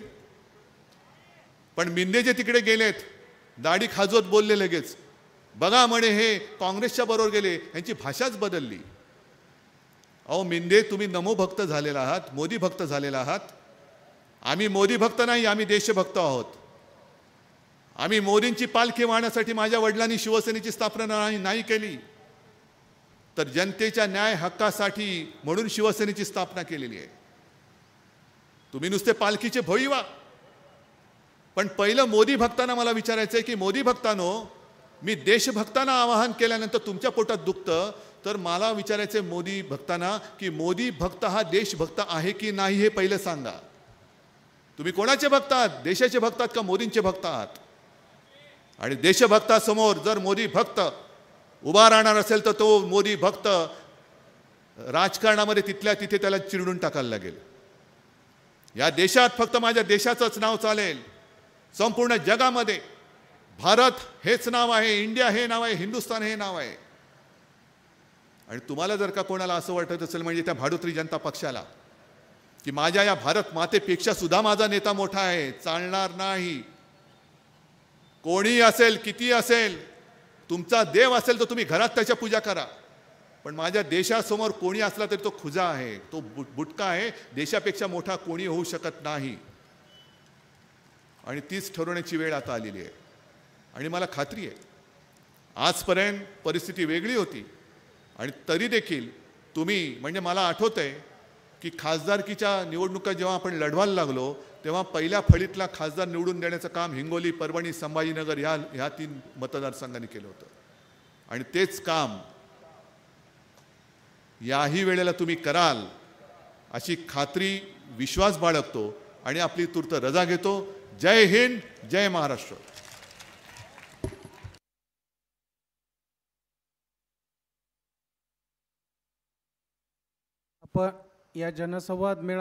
पण मिंदे जे तिकडे गेलेत, दाढी खाजवत बोलले लगेच, बघा म्हणे हे काँग्रेसच्या बरोबर गेले, यांची भाषाच बदलली. अहो मिंदे, तुम्ही नमो भक्त झालेला आहात, मोदी भक्त झालेला आहात. आम्ही मोदी भक्त नाही, आम्ही देशभक्त आहोत. आम्ही मोदींची पालखी वाहण्यासाठी माझ्या वडिलांनी शिवसेनेची स्थापना नाही केली, तर जनतेच्या न्याय हक्कासाठी म्हणून शिवसेनेची स्थापना केलेली आहे. तुम्ही नुसते पालखीचे भोई व्हा, पण पहिलं मोदी भक्तांना मला विचारायचं आहे की मोदी भक्तांनो, मी देशभक्तांना आवाहन केल्यानंतर तुमच्या पोटात दुखतं, तर मला विचारायचं आहे मोदी भक्तांना की मोदी भक्त हा देशभक्त आहे की नाही हे पहिलं सांगा. तुम्ही कोणाचे भक्त आहात? देशाचे भक्त आहात का मोदींचे भक्त आहात? आणि देशभक्तासमोर जर मोदी भक्त उभा राहणार असेल तर तो मोदी भक्त राजकारणामध्ये तिथल्या तिथे त्याला चिरडून टाकायला लागेल. या देशात फक्त माझ्या देशाचंच नाव चालेल, संपूर्ण जगामध्ये भारत हेच नाव आहे, इंडिया हे नाव आहे, हिंदुस्थान हे नाव आहे. आणि तुम्हाला जर का कोणाला असं वाटत असेल म्हणजे त्या भाडोत्री जनता पक्षाला की माझ्या या भारत मातेपेक्षा सुद्धा माझा नेता मोठा आहे, चालणार नाही. कोणी असेल, किती असेल, तुमचा देव असेल तर तुम्ही घरात त्याच्या पूजा करा, पण माझ्या देशासमोर कोणी असला तरी तो खुजा आहे, तो बुटका आहे. देशापेक्षा मोठा कोणी होऊ शकत नाही. आणि तीच ठरवण्याची वेळ आता आलेली आहे. आणि मला खात्री आहे आजपर्यंत परिस्थिती वेगळी होती, आणि तरी देखील तुम्ही, म्हणजे मला आठवतंय की खासदारकीच्या निवडणुका जेव्हा आपण लढवायला लागलो तेव्हा पहिल्या फळीतला खासदार निवडून देण्याचं काम हिंगोली, परभणी, संभाजीनगर ह्या 3 मतदारसंघांनी केलं होतं. आणि तेच काम याही वेळेला तुम्ही कराल अशी खात्री, विश्वास बाळगतो आणि आपली तूर्त रजा घेतो. जय हिंद, जय महाराष्ट्र. आपण या जनसंवाद मेळाव्यात